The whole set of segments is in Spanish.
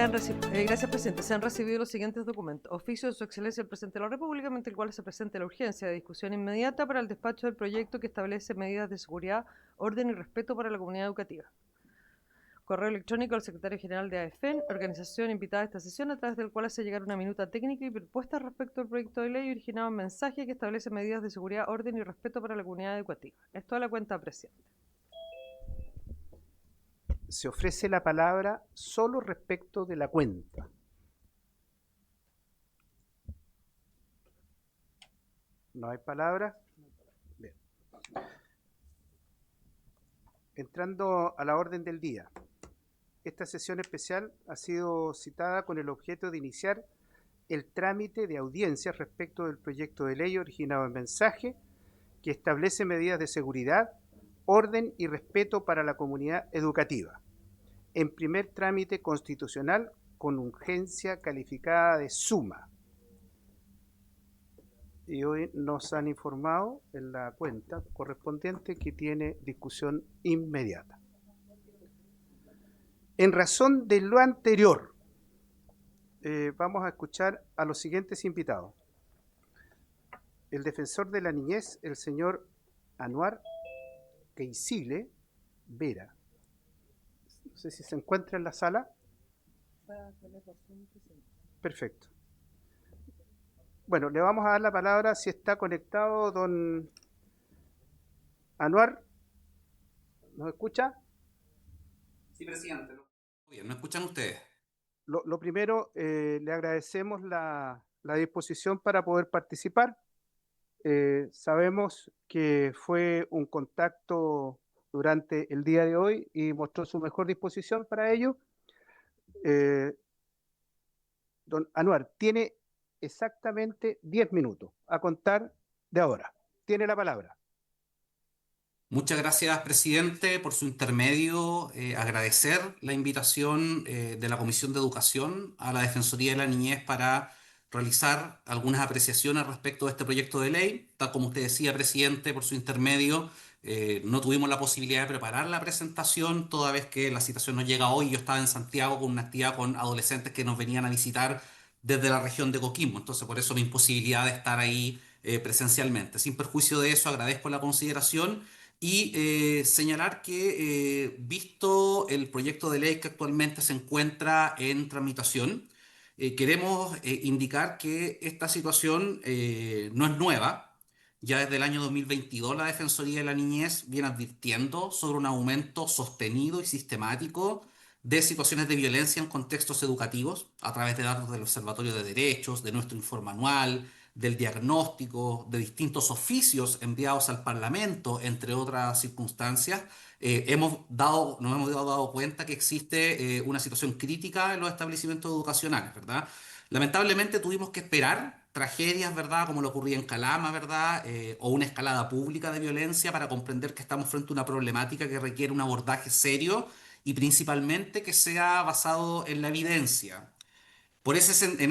Gracias, presidente. Se han recibido los siguientes documentos. Oficio de Su Excelencia el Presidente de la República, mediante el cual se presenta la urgencia de discusión inmediata para el despacho del proyecto que establece medidas de seguridad, orden y respeto para la comunidad educativa. Correo electrónico al secretario general de AEFEN, organización invitada a esta sesión, a través del cual hace llegar una minuta técnica y propuesta respecto al proyecto de ley originado en mensaje que establece medidas de seguridad, orden y respeto para la comunidad educativa. Esto a la cuenta, presidente. Se ofrece la palabra solo respecto de la cuenta. ¿No hay palabras? Bien. Entrando a la orden del día. Esta sesión especial ha sido citada con el objeto de iniciar el trámite de audiencias respecto del proyecto de ley originado en mensaje que establece medidas de seguridad, orden y respeto para la comunidad educativa, en primer trámite constitucional con urgencia calificada de suma. Y hoy nos han informado en la cuenta correspondiente que tiene discusión inmediata. En razón de lo anterior, vamos a escuchar a los siguientes invitados. El defensor de la niñez, el señor Anuar Keisile Vera. No sé si se encuentra en la sala. Perfecto. Bueno, le vamos a dar la palabra si está conectado don Anuar. ¿Nos escucha? Sí, presidente. Bien, ¿me escuchan ustedes? Lo primero, le agradecemos la disposición para poder participar. Sabemos que fue un contacto durante el día de hoy y mostró su mejor disposición para ello. Don Anuar, tiene exactamente 10 minutos a contar de ahora. Tiene la palabra. Muchas gracias, presidente, por su intermedio. Agradecer la invitación de la Comisión de Educación a la Defensoría de la Niñez para realizar algunas apreciaciones respecto de este proyecto de ley. Tal como usted decía, presidente, por su intermedio, no tuvimos la posibilidad de preparar la presentación, toda vez que la citación nos llega hoy. Yo estaba en Santiago con una actividad con adolescentes que nos venían a visitar desde la región de Coquimbo. Entonces, por eso mi imposibilidad de estar ahí presencialmente. Sin perjuicio de eso, agradezco la consideración. Y señalar que, visto el proyecto de ley que actualmente se encuentra en tramitación, queremos indicar que esta situación no es nueva. Ya desde el año 2022 la Defensoría de la Niñez viene advirtiendo sobre un aumento sostenido y sistemático de situaciones de violencia en contextos educativos a través de datos del Observatorio de Derechos, de nuestro informe anual, del diagnóstico, de distintos oficios enviados al Parlamento, entre otras circunstancias. Nos hemos dado cuenta que existe una situación crítica en los establecimientos educacionales, ¿verdad? Lamentablemente tuvimos que esperar tragedias, ¿verdad?, como lo ocurría en Calama, ¿verdad?, o una escalada pública de violencia para comprender que estamos frente a una problemática que requiere un abordaje serio y principalmente que sea basado en la evidencia. En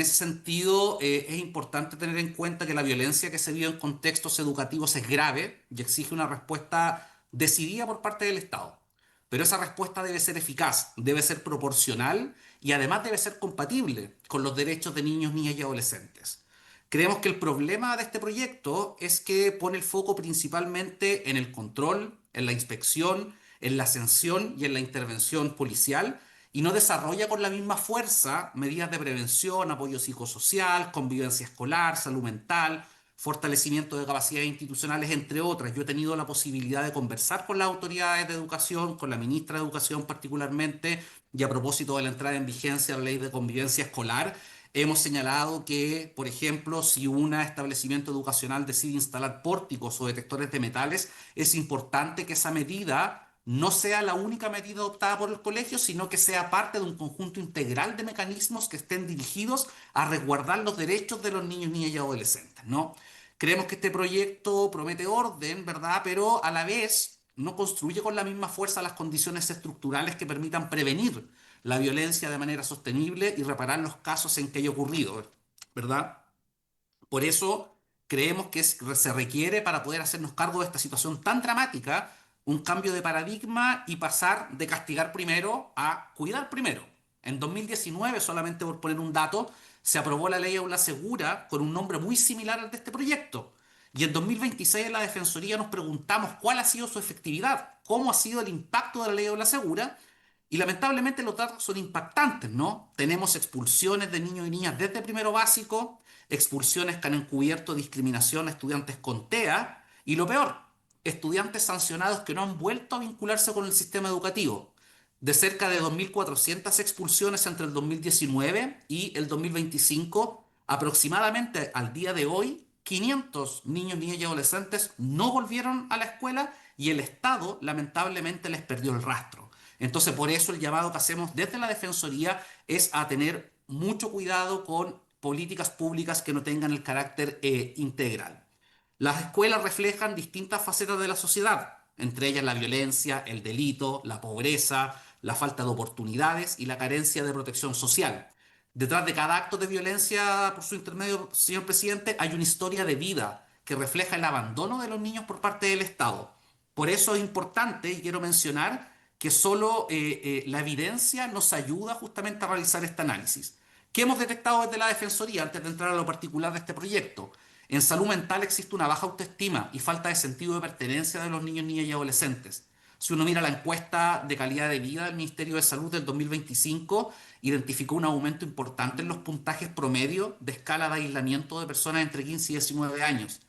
ese sentido, es importante tener en cuenta que la violencia que se vive en contextos educativos es grave y exige una respuesta decidida por parte del Estado. Pero esa respuesta debe ser eficaz, debe ser proporcional y además debe ser compatible con los derechos de niños, niñas y adolescentes. Creemos que el problema de este proyecto es que pone el foco principalmente en el control, en la inspección, en la sanción y en la intervención policial, y no desarrolla con la misma fuerza medidas de prevención, apoyo psicosocial, convivencia escolar, salud mental, fortalecimiento de capacidades institucionales, entre otras. Yo he tenido la posibilidad de conversar con las autoridades de educación, con la ministra de Educación particularmente, y a propósito de la entrada en vigencia de la ley de convivencia escolar, hemos señalado que, por ejemplo, si un establecimiento educacional decide instalar pórticos o detectores de metales, es importante que esa medida no sea la única medida adoptada por el colegio, sino que sea parte de un conjunto integral de mecanismos que estén dirigidos a resguardar los derechos de los niños, niñas y adolescentes, ¿no? Creemos que este proyecto promete orden, ¿verdad? Pero a la vez no construye con la misma fuerza las condiciones estructurales que permitan prevenir la violencia de manera sostenible y reparar los casos en que haya ocurrido, ¿verdad? Por eso creemos que se requiere, para poder hacernos cargo de esta situación tan dramática, un cambio de paradigma y pasar de castigar primero a cuidar primero. En 2019, solamente por poner un dato, se aprobó la ley Aula Segura con un nombre muy similar al de este proyecto. Y en 2026 en la Defensoría nos preguntamos cuál ha sido su efectividad, cómo ha sido el impacto de la ley Aula Segura. Y lamentablemente los datos son impactantes, ¿no? Tenemos expulsiones de niños y niñas desde primero básico, expulsiones que han encubierto discriminación a estudiantes con TEA, y lo peor, estudiantes sancionados que no han vuelto a vincularse con el sistema educativo. De cerca de 2.400 expulsiones entre el 2019 y el 2025, aproximadamente al día de hoy, 500 niños, niñas y adolescentes no volvieron a la escuela y el Estado lamentablemente les perdió el rastro. Entonces, por eso el llamado que hacemos desde la Defensoría es a tener mucho cuidado con políticas públicas que no tengan el carácter integral. Las escuelas reflejan distintas facetas de la sociedad, entre ellas la violencia, el delito, la pobreza, la falta de oportunidades y la carencia de protección social. Detrás de cada acto de violencia, por su intermedio, señor presidente, hay una historia de vida que refleja el abandono de los niños por parte del Estado. Por eso es importante, y quiero mencionar, que solo la evidencia nos ayuda justamente a realizar este análisis. ¿Qué hemos detectado desde la Defensoría antes de entrar a lo particular de este proyecto? En salud mental existe una baja autoestima y falta de sentido de pertenencia de los niños, niñas y adolescentes. Si uno mira la encuesta de calidad de vida del Ministerio de Salud del 2025, identificó un aumento importante en los puntajes promedio de escala de aislamiento de personas entre 15 y 19 años.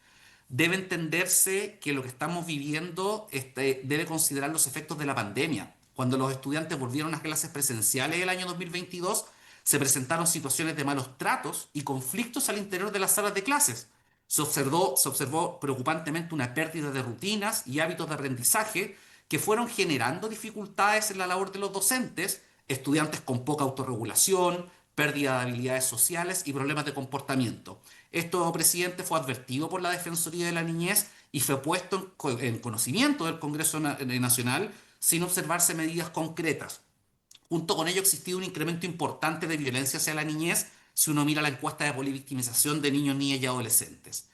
Debe entenderse que lo que estamos viviendo debe considerar los efectos de la pandemia. Cuando los estudiantes volvieron a clases presenciales el año 2022, se presentaron situaciones de malos tratos y conflictos al interior de las salas de clases. Se observó preocupantemente una pérdida de rutinas y hábitos de aprendizaje que fueron generando dificultades en la labor de los docentes, estudiantes con poca autorregulación, pérdida de habilidades sociales y problemas de comportamiento. Esto, presidente, fue advertido por la Defensoría de la Niñez y fue puesto en conocimiento del Congreso Nacional sin observarse medidas concretas. Junto con ello ha existido un incremento importante de violencia hacia la niñez si uno mira la encuesta de polivictimización de niños, niñas y adolescentes.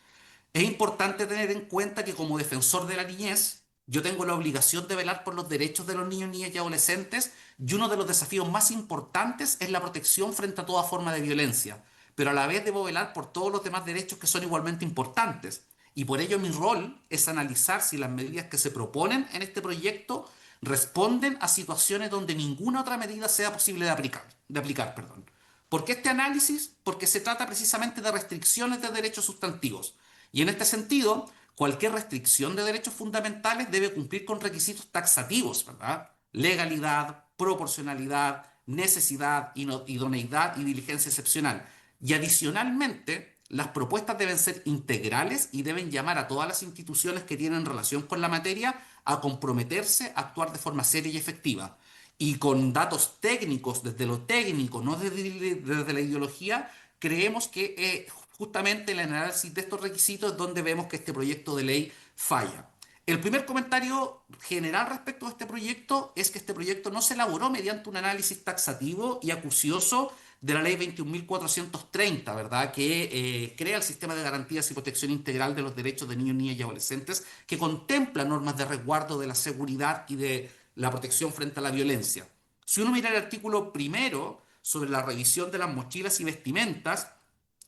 Es importante tener en cuenta que como defensor de la niñez, yo tengo la obligación de velar por los derechos de los niños, niñas y adolescentes, y uno de los desafíos más importantes es la protección frente a toda forma de violencia, pero a la vez debo velar por todos los demás derechos que son igualmente importantes. Y por ello mi rol es analizar si las medidas que se proponen en este proyecto responden a situaciones donde ninguna otra medida sea posible de aplicar, perdón. ¿Por qué este análisis? Porque se trata precisamente de restricciones de derechos sustantivos. Y en este sentido, cualquier restricción de derechos fundamentales debe cumplir con requisitos taxativos, ¿verdad? Legalidad, proporcionalidad, necesidad, idoneidad y diligencia excepcional. Y adicionalmente, las propuestas deben ser integrales y deben llamar a todas las instituciones que tienen relación con la materia a comprometerse a actuar de forma seria y efectiva. Y con datos técnicos, desde lo técnico, no desde la ideología, creemos que justamente el análisis de estos requisitos es donde vemos que este proyecto de ley falla. El primer comentario general respecto a este proyecto es que este proyecto no se elaboró mediante un análisis taxativo y acucioso de la ley 21.430, ¿verdad? Que crea el sistema de garantías y protección integral de los derechos de niños, niñas y adolescentes, que contempla normas de resguardo de la seguridad y de la protección frente a la violencia. Si uno mira el artículo primero sobre la revisión de las mochilas y vestimentas,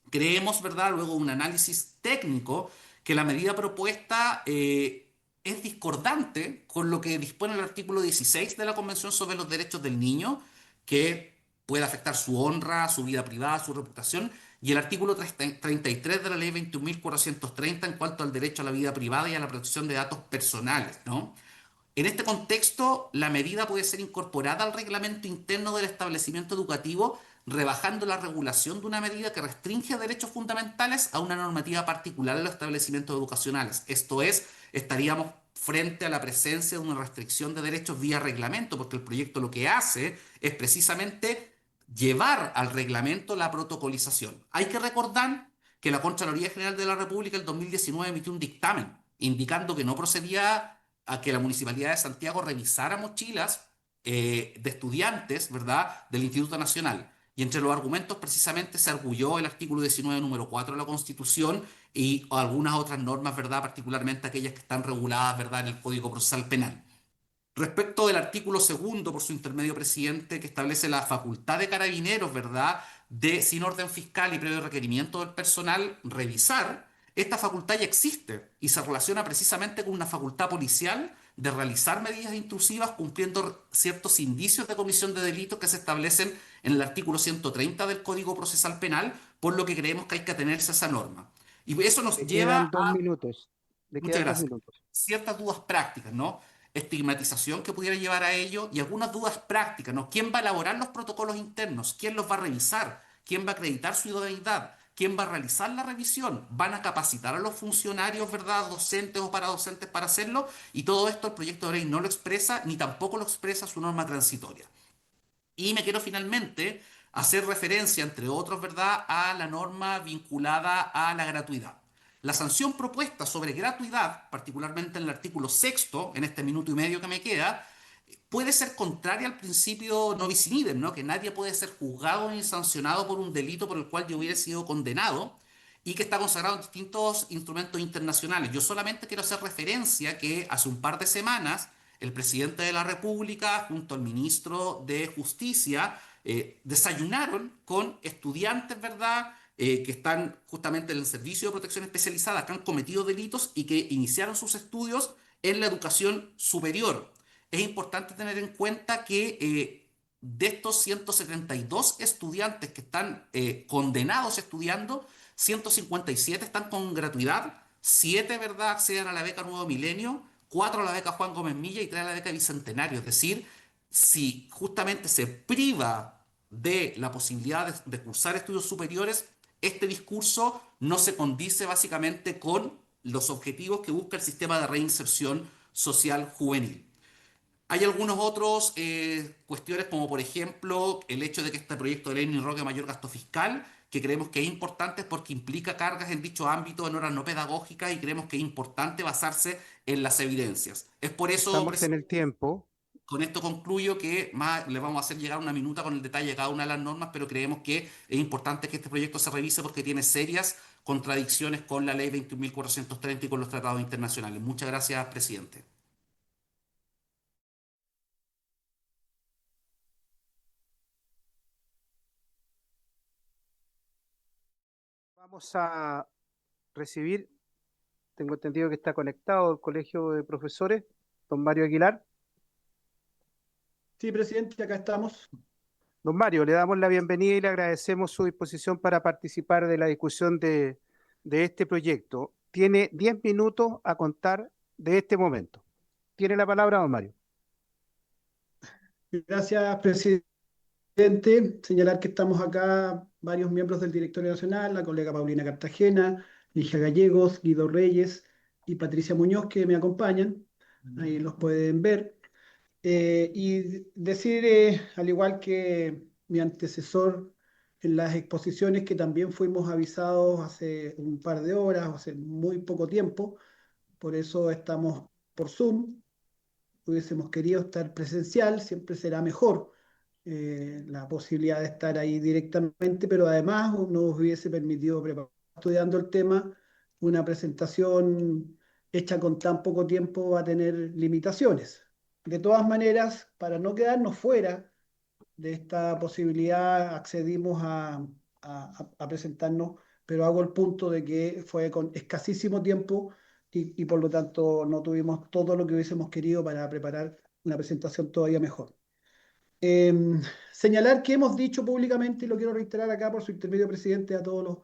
creemos, ¿verdad? Luego de un análisis técnico, que la medida propuesta es discordante con lo que dispone el artículo 16 de la Convención sobre los Derechos del Niño, que puede afectar su honra, su vida privada, su reputación, y el artículo 33 de la ley 21.430 en cuanto al derecho a la vida privada y a la protección de datos personales, ¿no? En este contexto, la medida puede ser incorporada al reglamento interno del establecimiento educativo, rebajando la regulación de una medida que restringe derechos fundamentales a una normativa particular en los establecimientos educacionales. Esto es, estaríamos frente a la presencia de una restricción de derechos vía reglamento, porque el proyecto lo que hace es precisamente llevar al reglamento la protocolización. Hay que recordar que la Contraloría General de la República en 2019 emitió un dictamen indicando que no procedía a que la Municipalidad de Santiago revisara mochilas de estudiantes, ¿verdad?, del Instituto Nacional. Y entre los argumentos precisamente se arguyó el artículo 19, número 4 de la Constitución y algunas otras normas, ¿verdad?, particularmente aquellas que están reguladas, ¿verdad?, en el Código Procesal Penal. Respecto del artículo segundo, por su intermedio, presidente, que establece la facultad de carabineros, ¿verdad?, de, sin orden fiscal y previo requerimiento del personal, revisar, esta facultad ya existe y se relaciona precisamente con una facultad policial de realizar medidas intrusivas cumpliendo ciertos indicios de comisión de delitos que se establecen en el artículo 130 del Código Procesal Penal, por lo que creemos que hay que atenerse a esa norma. Y eso nos Le lleva quedan dos a minutos. Le Muchas quedan dos gracias. minutos. Ciertas dudas prácticas, ¿no? Estigmatización que pudiera llevar a ello y algunas dudas prácticas, ¿no? ¿Quién va a elaborar los protocolos internos? ¿Quién los va a revisar? ¿Quién va a acreditar su idoneidad? ¿Quién va a realizar la revisión? ¿Van a capacitar a los funcionarios, ¿verdad? Docentes o paradocentes para hacerlo? Y todo esto el proyecto de ley no lo expresa ni tampoco lo expresa su norma transitoria. Y me quiero finalmente hacer referencia, entre otros, ¿verdad?, a la norma vinculada a la gratuidad. La sanción propuesta sobre gratuidad, particularmente en el artículo sexto, en este minuto y medio que me queda, puede ser contraria al principio no bis in idem, ¿no? Que nadie puede ser juzgado ni sancionado por un delito por el cual yo hubiera sido condenado y que está consagrado en distintos instrumentos internacionales. Yo solamente quiero hacer referencia que hace un par de semanas el presidente de la República junto al ministro de Justicia desayunaron con estudiantes, ¿verdad? Que están justamente en el servicio de protección especializada, que han cometido delitos y que iniciaron sus estudios en la educación superior. Es importante tener en cuenta que de estos 172 estudiantes que están condenados estudiando, 157 están con gratuidad, 7, ¿verdad?, acceden a la beca Nuevo Milenio, 4 a la beca Juan Gómez Milla y 3 a la beca Bicentenario. Es decir, si justamente se priva de la posibilidad de cursar estudios superiores, este discurso no se condice básicamente con los objetivos que busca el sistema de reinserción social juvenil. Hay algunos otros cuestiones, como por ejemplo el hecho de que este proyecto de ley no inrogue mayor gasto fiscal, que creemos que es importante porque implica cargas en dicho ámbito en horas no pedagógicas y creemos que es importante basarse en las evidencias. Es por eso, Estamos en el tiempo. con esto concluyo que más le vamos a hacer llegar una minuta con el detalle de cada una de las normas, pero creemos que es importante que este proyecto se revise porque tiene serias contradicciones con la ley 21.430 y con los tratados internacionales. Muchas gracias, presidente. Vamos a recibir, tengo entendido que está conectado el Colegio de Profesores, don Mario Aguilar. Sí, presidente, acá estamos. Don Mario, le damos la bienvenida y le agradecemos su disposición para participar de la discusión de este proyecto. Tiene 10 minutos a contar de este momento. Tiene la palabra, don Mario. Gracias, presidente. Señalar que estamos acá varios miembros del Directorio Nacional, la colega Paulina Cartagena, Ligia Gallegos, Guido Reyes y Patricia Muñoz, que me acompañan. Ahí los pueden ver. Y decir, al igual que mi antecesor en las exposiciones, que también fuimos avisados hace un par de horas, hace muy poco tiempo, por eso estamos por Zoom. Hubiésemos querido estar presencial, siempre será mejor la posibilidad de estar ahí directamente, pero además nos hubiese permitido preparar, estudiando el tema, una presentación hecha con tan poco tiempo va a tener limitaciones. De todas maneras, para no quedarnos fuera de esta posibilidad, accedimos a presentarnos, pero hago el punto de que fue con escasísimo tiempo y por lo tanto no tuvimos todo lo que hubiésemos querido para preparar una presentación todavía mejor. Eh, Señalar que hemos dicho públicamente, y lo quiero reiterar acá por su intermedio, presidente, a todos los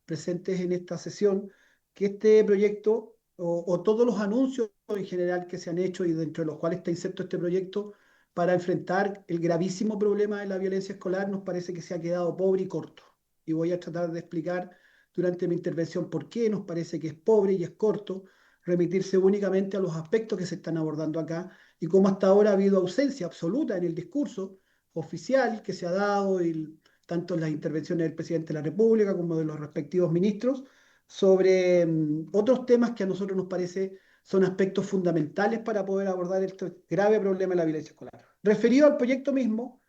presentes en esta sesión, que este proyecto o todos los anuncios en general que se han hecho y dentro de los cuales está inserto este proyecto para enfrentar el gravísimo problema de la violencia escolar nos parece que se ha quedado pobre y corto. Y voy a tratar de explicar durante mi intervención por qué nos parece que es pobre y es corto, remitirse únicamente a los aspectos que se están abordando acá y cómo hasta ahora ha habido ausencia absoluta en el discurso oficial que se ha dado, tanto en las intervenciones del presidente de la República como de los respectivos ministros, sobre otros temas que a nosotros nos parece son aspectos fundamentales para poder abordar este grave problema de la violencia escolar. Referido al proyecto mismo,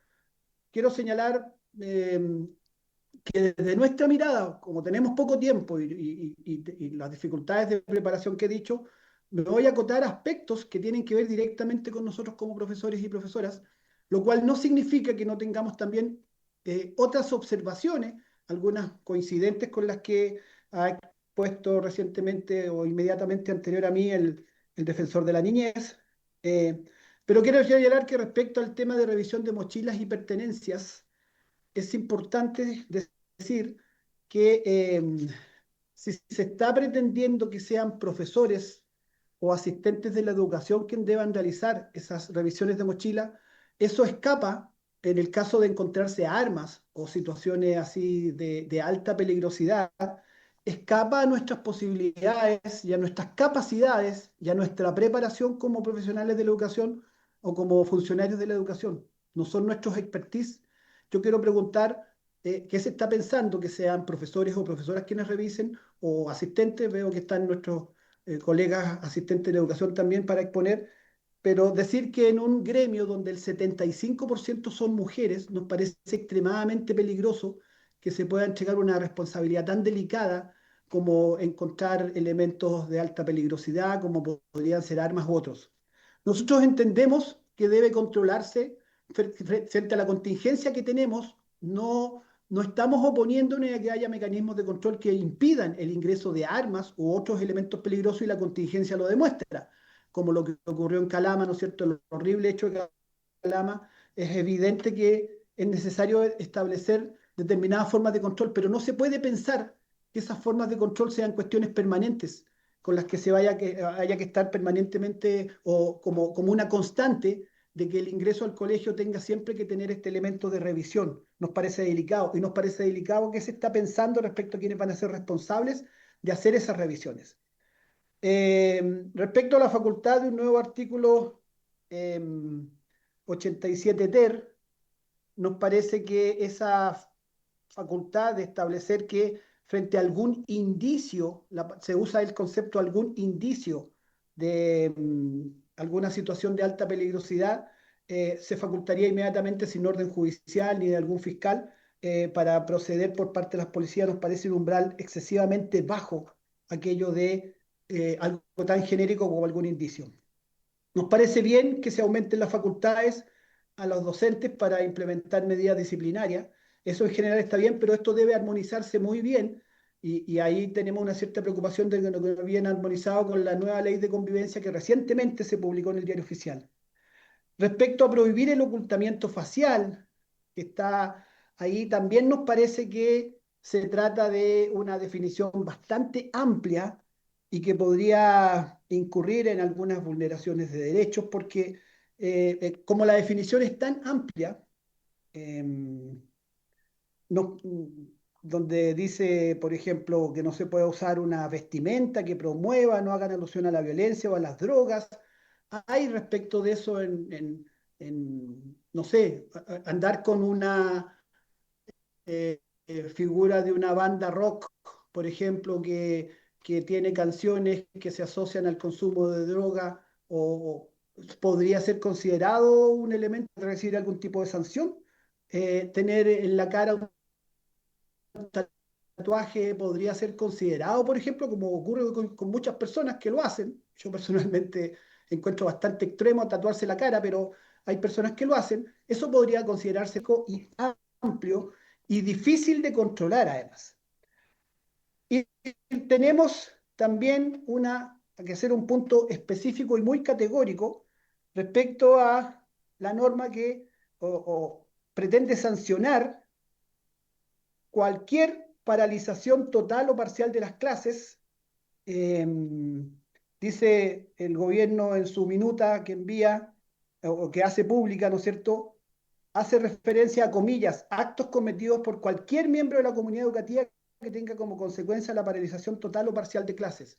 quiero señalar que desde nuestra mirada, como tenemos poco tiempo y las dificultades de preparación que he dicho, me voy a acotar aspectos que tienen que ver directamente con nosotros como profesores y profesoras, lo cual no significa que no tengamos también otras observaciones, algunas coincidentes con las que ha puesto recientemente o inmediatamente anterior a mí el defensor de la niñez. Eh, pero quiero señalar que respecto al tema de revisión de mochilas y pertenencias, es importante decir que si se está pretendiendo que sean profesores o asistentes de la educación quien deban realizar esas revisiones de mochila, eso escapa, en el caso de encontrarse armas o situaciones así de alta peligrosidad, escapa a nuestras posibilidades y a nuestras capacidades y a nuestra preparación como profesionales de la educación o como funcionarios de la educación. No son nuestros expertise. Yo quiero preguntar qué se está pensando, que sean profesores o profesoras quienes revisen o asistentes. Veo que están nuestros colegas asistentes de educación también para exponer, pero decir que en un gremio donde el 75% son mujeres nos parece extremadamente peligroso que se pueda entregar una responsabilidad tan delicada como encontrar elementos de alta peligrosidad, como podrían ser armas u otros. Nosotros entendemos que debe controlarse frente a la contingencia que tenemos. No estamos oponiéndonos a que haya mecanismos de control que impidan el ingreso de armas u otros elementos peligrosos, y la contingencia lo demuestra, como lo que ocurrió en Calama, ¿no es cierto? El horrible hecho de Calama. Es evidente que es necesario establecer determinadas formas de control, pero no se puede pensar que esas formas de control sean cuestiones permanentes, con las que haya que estar permanentemente o como una constante de que el ingreso al colegio tenga siempre que tener este elemento de revisión. Nos parece delicado, y nos parece delicado que se está pensando respecto a quienes van a ser responsables de hacer esas revisiones. Respecto a la facultad de un nuevo artículo 87 ter, nos parece que esa facultad de establecer que frente a algún indicio, se usa el concepto algún indicio de alguna situación de alta peligrosidad, se facultaría inmediatamente sin orden judicial ni de algún fiscal para proceder por parte de las policías. Nos parece un umbral excesivamente bajo aquello de algo tan genérico como algún indicio. Nos parece bien que se aumenten las facultades a los docentes para implementar medidas disciplinarias. Eso en general está bien, pero esto debe armonizarse muy bien, y ahí tenemos una cierta preocupación de que no viene armonizado con la nueva ley de convivencia que recientemente se publicó en el Diario Oficial. Respecto a prohibir el ocultamiento facial, que está ahí, también nos parece que se trata de una definición bastante amplia y que podría incurrir en algunas vulneraciones de derechos, porque como la definición es tan amplia, eh, no, donde dice, por ejemplo, que no se puede usar una vestimenta que promueva, no hagan alusión a la violencia o a las drogas. Hay respecto de eso no sé, andar con una figura de una banda rock, por ejemplo, que tiene canciones que se asocian al consumo de droga, podría ser considerado un elemento de recibir algún tipo de sanción. Tener en la cara un tatuaje podría ser considerado, por ejemplo, como ocurre con muchas personas que lo hacen. Yo personalmente encuentro bastante extremo tatuarse la cara, pero hay personas que lo hacen. Eso podría considerarse amplio y difícil de controlar, además. Y tenemos también que hacer un punto específico y muy categórico respecto a la norma que pretende sancionar cualquier paralización total o parcial de las clases. eh, Dice el gobierno en su minuta que envía o que hace pública, ¿no es cierto? Hace referencia a, comillas, actos cometidos por cualquier miembro de la comunidad educativa que tenga como consecuencia la paralización total o parcial de clases.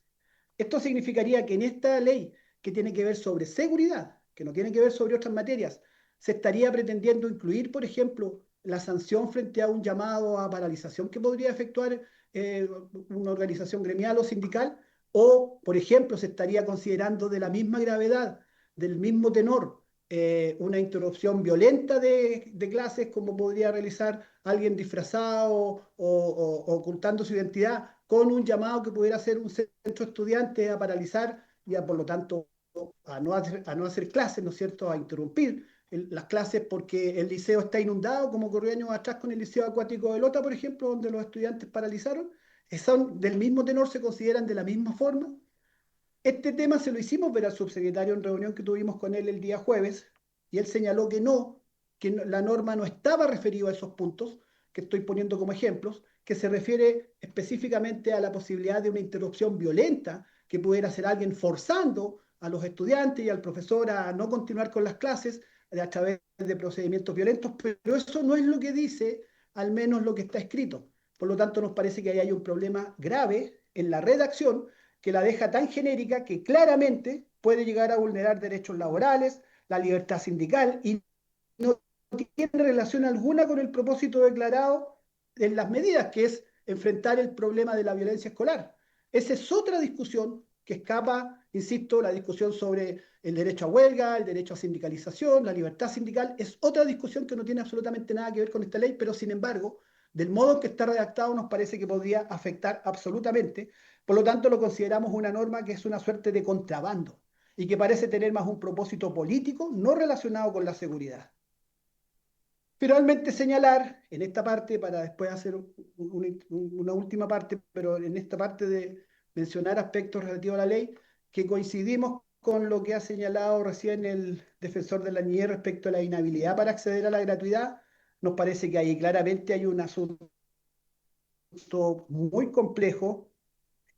Esto significaría que en esta ley, que tiene que ver sobre seguridad, que no tiene que ver sobre otras materias, se estaría pretendiendo incluir, por ejemplo, la sanción frente a un llamado a paralización que podría efectuar una organización gremial o sindical, o, por ejemplo, se estaría considerando de la misma gravedad, del mismo tenor, una interrupción violenta de clases, como podría realizar alguien disfrazado o ocultando su identidad, con un llamado que pudiera ser un centro estudiante a paralizar por lo tanto a no hacer clases, ¿no es cierto?, a interrumpir las clases porque el liceo está inundado, como ocurrió años atrás con el Liceo Acuático de Lota, por ejemplo, donde los estudiantes paralizaron. Son del mismo tenor, se consideran de la misma forma. Este tema se lo hicimos ver al subsecretario en reunión que tuvimos con él el día jueves, y él señaló la norma no estaba referida a esos puntos que estoy poniendo como ejemplos, que se refiere específicamente a la posibilidad de una interrupción violenta que pudiera hacer alguien forzando a los estudiantes y al profesor a no continuar con las clases a través de procedimientos violentos, pero eso no es lo que dice, al menos lo que está escrito. Por lo tanto, nos parece que ahí hay un problema grave en la redacción que la deja tan genérica que claramente puede llegar a vulnerar derechos laborales, la libertad sindical, y no tiene relación alguna con el propósito declarado en las medidas, que es enfrentar el problema de la violencia escolar. Esa es otra discusión que escapa, insisto, la discusión sobre el derecho a huelga, el derecho a sindicalización, la libertad sindical, es otra discusión que no tiene absolutamente nada que ver con esta ley, pero sin embargo, del modo en que está redactado nos parece que podría afectar absolutamente. Por lo tanto, lo consideramos una norma que es una suerte de contrabando y que parece tener más un propósito político no relacionado con la seguridad. Finalmente señalar en esta parte, para después hacer una última parte, pero en esta parte de mencionar aspectos relativos a la ley, que coincidimos con lo que ha señalado recién el defensor de la niñez respecto a la inhabilidad para acceder a la gratuidad. Nos parece que ahí claramente hay un asunto muy complejo.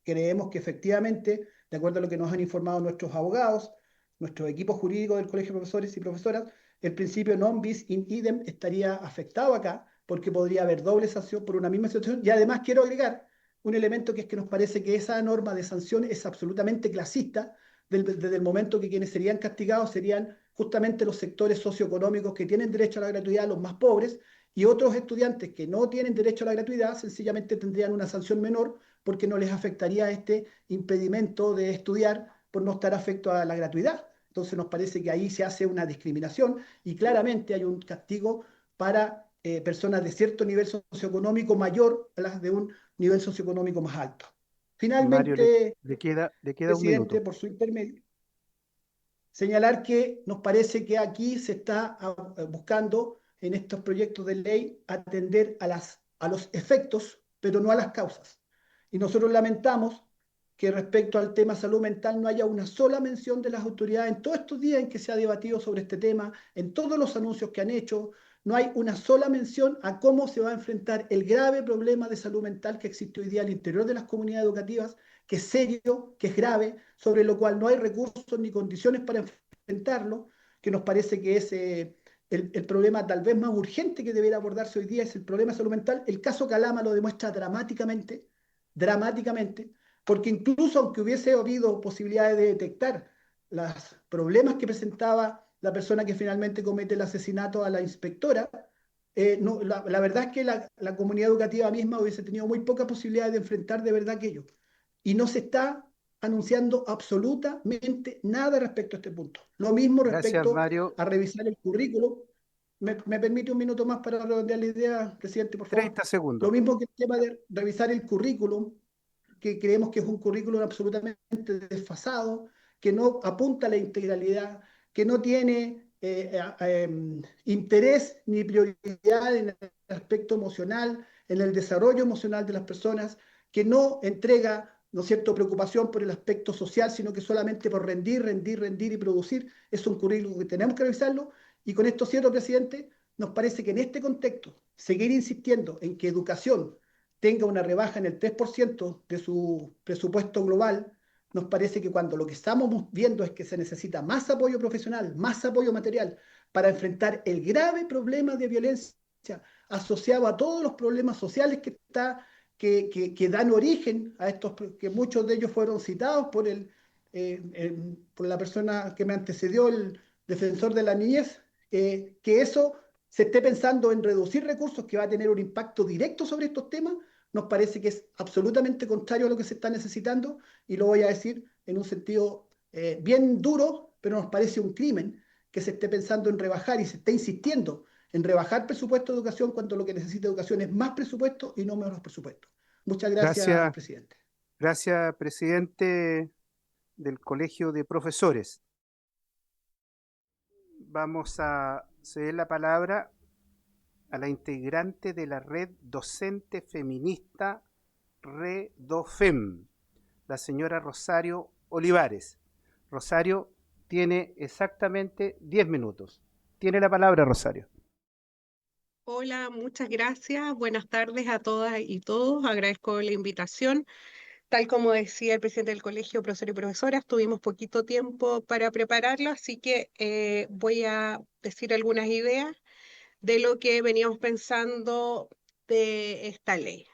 Creemos que efectivamente, de acuerdo a lo que nos han informado nuestros abogados, nuestros equipos jurídicos del Colegio de Profesores y Profesoras, el principio non bis in idem estaría afectado acá, porque podría haber doble sanción por una misma situación. Y además quiero agregar un elemento, que es que nos parece que esa norma de sanción es absolutamente clasista, desde el momento que quienes serían castigados serían justamente los sectores socioeconómicos que tienen derecho a la gratuidad, los más pobres, y otros estudiantes que no tienen derecho a la gratuidad sencillamente tendrían una sanción menor porque no les afectaría este impedimento de estudiar por no estar afecto a la gratuidad. Entonces nos parece que ahí se hace una discriminación y claramente hay un castigo para personas de cierto nivel socioeconómico mayor a las de un nivel socioeconómico más alto. Mario, Finalmente, le queda un presidente, minuto. por su intermedio, señalar que nos parece que aquí se está buscando en estos proyectos de ley atender a los efectos, pero no a las causas. Y nosotros lamentamos que respecto al tema salud mental no haya una sola mención de las autoridades en todos estos días en que se ha debatido sobre este tema, en todos los anuncios que han hecho. No hay una sola mención a cómo se va a enfrentar el grave problema de salud mental que existe hoy día al interior de las comunidades educativas, que es serio, que es grave, sobre lo cual no hay recursos ni condiciones para enfrentarlo, que nos parece que es el problema tal vez más urgente que debería abordarse hoy día, es el problema de salud mental. El caso Calama lo demuestra dramáticamente, dramáticamente, porque incluso aunque hubiese habido posibilidades de detectar los problemas que presentaba la persona que finalmente comete el asesinato a la inspectora, no, la verdad es que la comunidad educativa misma hubiese tenido muy pocas posibilidades de enfrentar de verdad aquello. Y no se está anunciando absolutamente nada respecto a este punto. Lo mismo Gracias, respecto Mario. a revisar el currículo. ¿Me permite un minuto más para redondear la idea, presidente, por favor? 30 segundos. Lo mismo que el tema de revisar el currículum, que creemos que es un currículum absolutamente desfasado, que no apunta a la integralidad, que no tiene interés ni prioridad en el aspecto emocional, en el desarrollo emocional de las personas, que no entrega, ¿no es cierto?, preocupación por el aspecto social, sino que solamente por rendir, rendir, rendir y producir. Es un currículum que tenemos que revisarlo. Y con esto cierro, presidente, nos parece que en este contexto, seguir insistiendo en que educación tenga una rebaja en el 3% de su presupuesto global, nos parece que cuando lo que estamos viendo es que se necesita más apoyo profesional, más apoyo material para enfrentar el grave problema de violencia asociado a todos los problemas sociales que dan origen a estos, que muchos de ellos fueron citados por la persona que me antecedió, el defensor de la niñez, que eso se esté pensando en reducir recursos que va a tener un impacto directo sobre estos temas, nos parece que es absolutamente contrario a lo que se está necesitando, y lo voy a decir en un sentido bien duro, pero nos parece un crimen que se esté pensando en rebajar y se esté insistiendo en rebajar presupuesto de educación cuando lo que necesita educación es más presupuesto y no menos presupuesto. Muchas gracias, Gracias, presidente. gracias, presidente del Colegio de Profesores. Vamos a ceder la palabra a la integrante de la red docente feminista REDOFEM, la señora Rosario Olivares. Rosario tiene exactamente 10 minutos. Tiene la palabra, Rosario. Hola, muchas gracias. Buenas tardes a todas y todos. Agradezco la invitación. Tal como decía el presidente del colegio, profesor y profesoras, tuvimos poquito tiempo para prepararlo, así que voy a decir algunas ideas de lo que veníamos pensando de esta ley.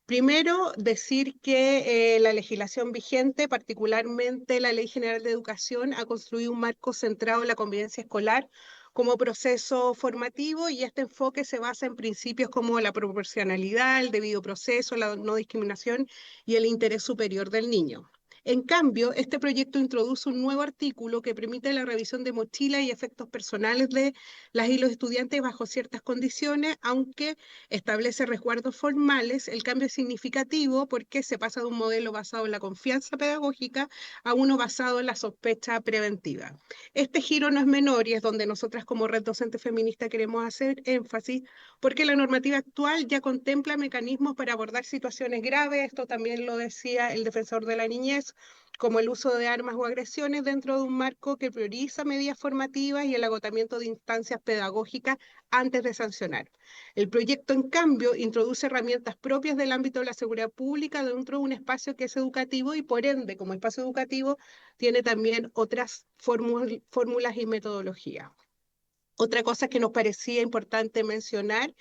Primero, decir que la legislación vigente, particularmente la Ley General de Educación, ha construido un marco centrado en la convivencia escolar como proceso formativo, y este enfoque se basa en principios como la proporcionalidad, el debido proceso, la no discriminación y el interés superior del niño. En cambio, este proyecto introduce un nuevo artículo que permite la revisión de mochilas y efectos personales de las y los estudiantes bajo ciertas condiciones, aunque establece resguardos formales. El cambio es significativo porque se pasa de un modelo basado en la confianza pedagógica a uno basado en la sospecha preventiva. Este giro no es menor y es donde nosotras como Red Docente Feminista queremos hacer énfasis, porque la normativa actual ya contempla mecanismos para abordar situaciones graves. Esto también lo decía el defensor de la niñez, como el uso de armas o agresiones dentro de un marco que prioriza medidas formativas y el agotamiento de instancias pedagógicas antes de sancionar. El proyecto, en cambio, introduce herramientas propias del ámbito de la seguridad pública dentro de un espacio que es educativo y, por ende, como espacio educativo, tiene también otras fórmulas y metodologías. Otra cosa que nos parecía importante mencionar,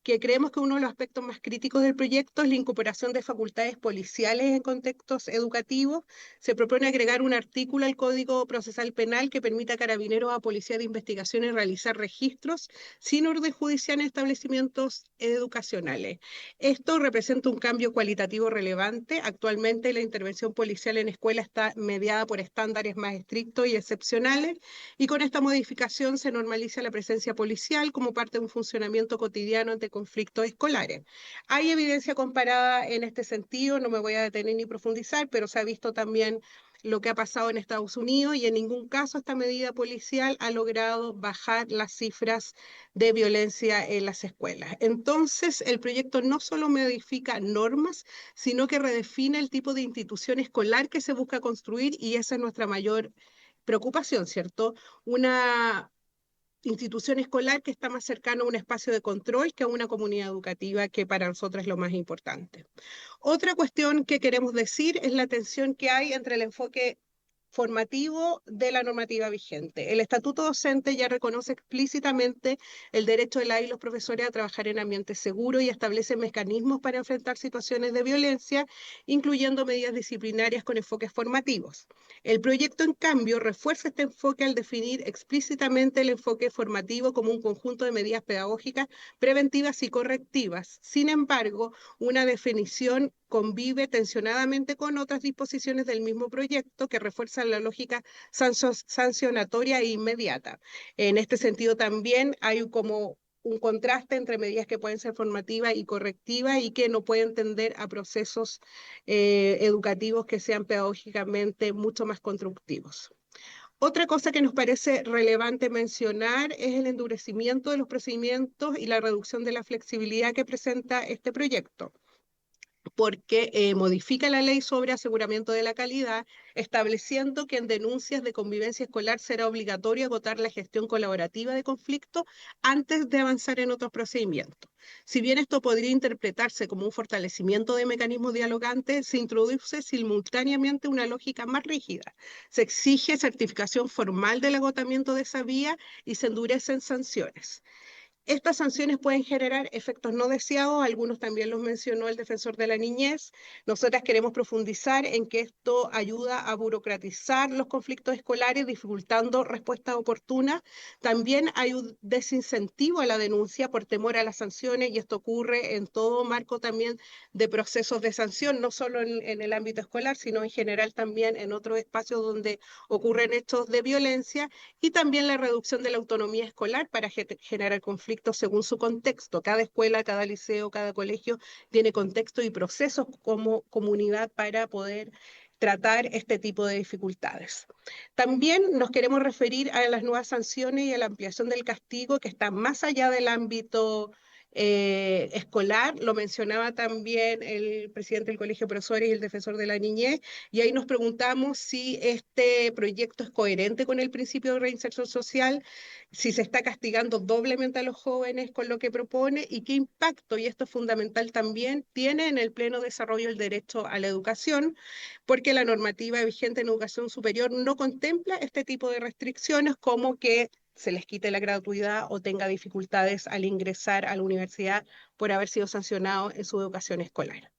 que creemos que uno de los aspectos más críticos del proyecto es la incorporación de facultades policiales en contextos educativos. Se propone agregar un artículo al Código Procesal Penal que permita a carabineros, a policía de investigaciones realizar registros sin orden judicial en establecimientos educacionales. Esto representa un cambio cualitativo relevante. Actualmente la intervención policial en escuela está mediada por estándares más estrictos y excepcionales, y con esta modificación se normaliza la presencia policial como parte de un funcionamiento cotidiano ante conflictos escolares. Hay evidencia comparada en este sentido, no me voy a detener ni profundizar, pero se ha visto también lo que ha pasado en Estados Unidos, y en ningún caso esta medida policial ha logrado bajar las cifras de violencia en las escuelas. Entonces, el proyecto no solo modifica normas, sino que redefine el tipo de institución escolar que se busca construir, y esa es nuestra mayor preocupación, ¿cierto? Una institución escolar que está más cercana a un espacio de control que a una comunidad educativa, que para nosotros es lo más importante. Otra cuestión que queremos decir es la tensión que hay entre el enfoque formativo de la normativa vigente. El Estatuto Docente ya reconoce explícitamente el derecho de las y los profesores a trabajar en ambientes seguros y establece mecanismos para enfrentar situaciones de violencia, incluyendo medidas disciplinarias con enfoques formativos. El proyecto, en cambio, refuerza este enfoque al definir explícitamente el enfoque formativo como un conjunto de medidas pedagógicas preventivas y correctivas. Sin embargo, una definición convive tensionadamente con otras disposiciones del mismo proyecto que refuerzan la lógica sancionatoria e inmediata. En este sentido también hay como un contraste entre medidas que pueden ser formativas y correctivas y que no pueden tender a procesos educativos que sean pedagógicamente mucho más constructivos. Otra cosa que nos parece relevante mencionar es el endurecimiento de los procedimientos y la reducción de la flexibilidad que presenta este proyecto, porque modifica la ley sobre aseguramiento de la calidad, estableciendo que en denuncias de convivencia escolar será obligatorio agotar la gestión colaborativa de conflicto antes de avanzar en otros procedimientos. Si bien esto podría interpretarse como un fortalecimiento de mecanismos dialogantes, se introduce simultáneamente una lógica más rígida. Se exige certificación formal del agotamiento de esa vía y se endurecen sanciones. Estas sanciones pueden generar efectos no deseados, algunos también los mencionó el defensor de la niñez. Nosotras queremos profundizar en que esto ayuda a burocratizar los conflictos escolares, dificultando respuestas oportunas. También hay un desincentivo a la denuncia por temor a las sanciones, y esto ocurre en todo marco también de procesos de sanción, no solo en el ámbito escolar, sino en general también en otros espacios donde ocurren hechos de violencia. Y también la reducción de la autonomía escolar para generar conflictos según su contexto. Cada escuela, cada liceo, cada colegio tiene contexto y procesos como comunidad para poder tratar este tipo de dificultades. También nos queremos referir a las nuevas sanciones y a la ampliación del castigo que está más allá del ámbito escolar. Lo mencionaba también el presidente del Colegio de Profesores y el defensor de la niñez, y ahí nos preguntamos si este proyecto es coherente con el principio de reinserción social, si se está castigando doblemente a los jóvenes con lo que propone y qué impacto, y esto es fundamental también, tiene en el pleno desarrollo el derecho a la educación, porque la normativa vigente en educación superior no contempla este tipo de restricciones como que se les quite la gratuidad o tenga dificultades al ingresar a la universidad por haber sido sancionado en su educación escolar.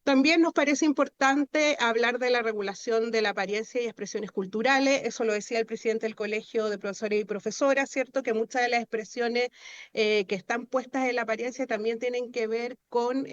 También nos parece importante hablar de la regulación de la apariencia y expresiones culturales. Eso lo decía el presidente del Colegio de Profesores y Profesoras, ¿cierto? Que muchas de las expresiones que están puestas en la apariencia también tienen que ver con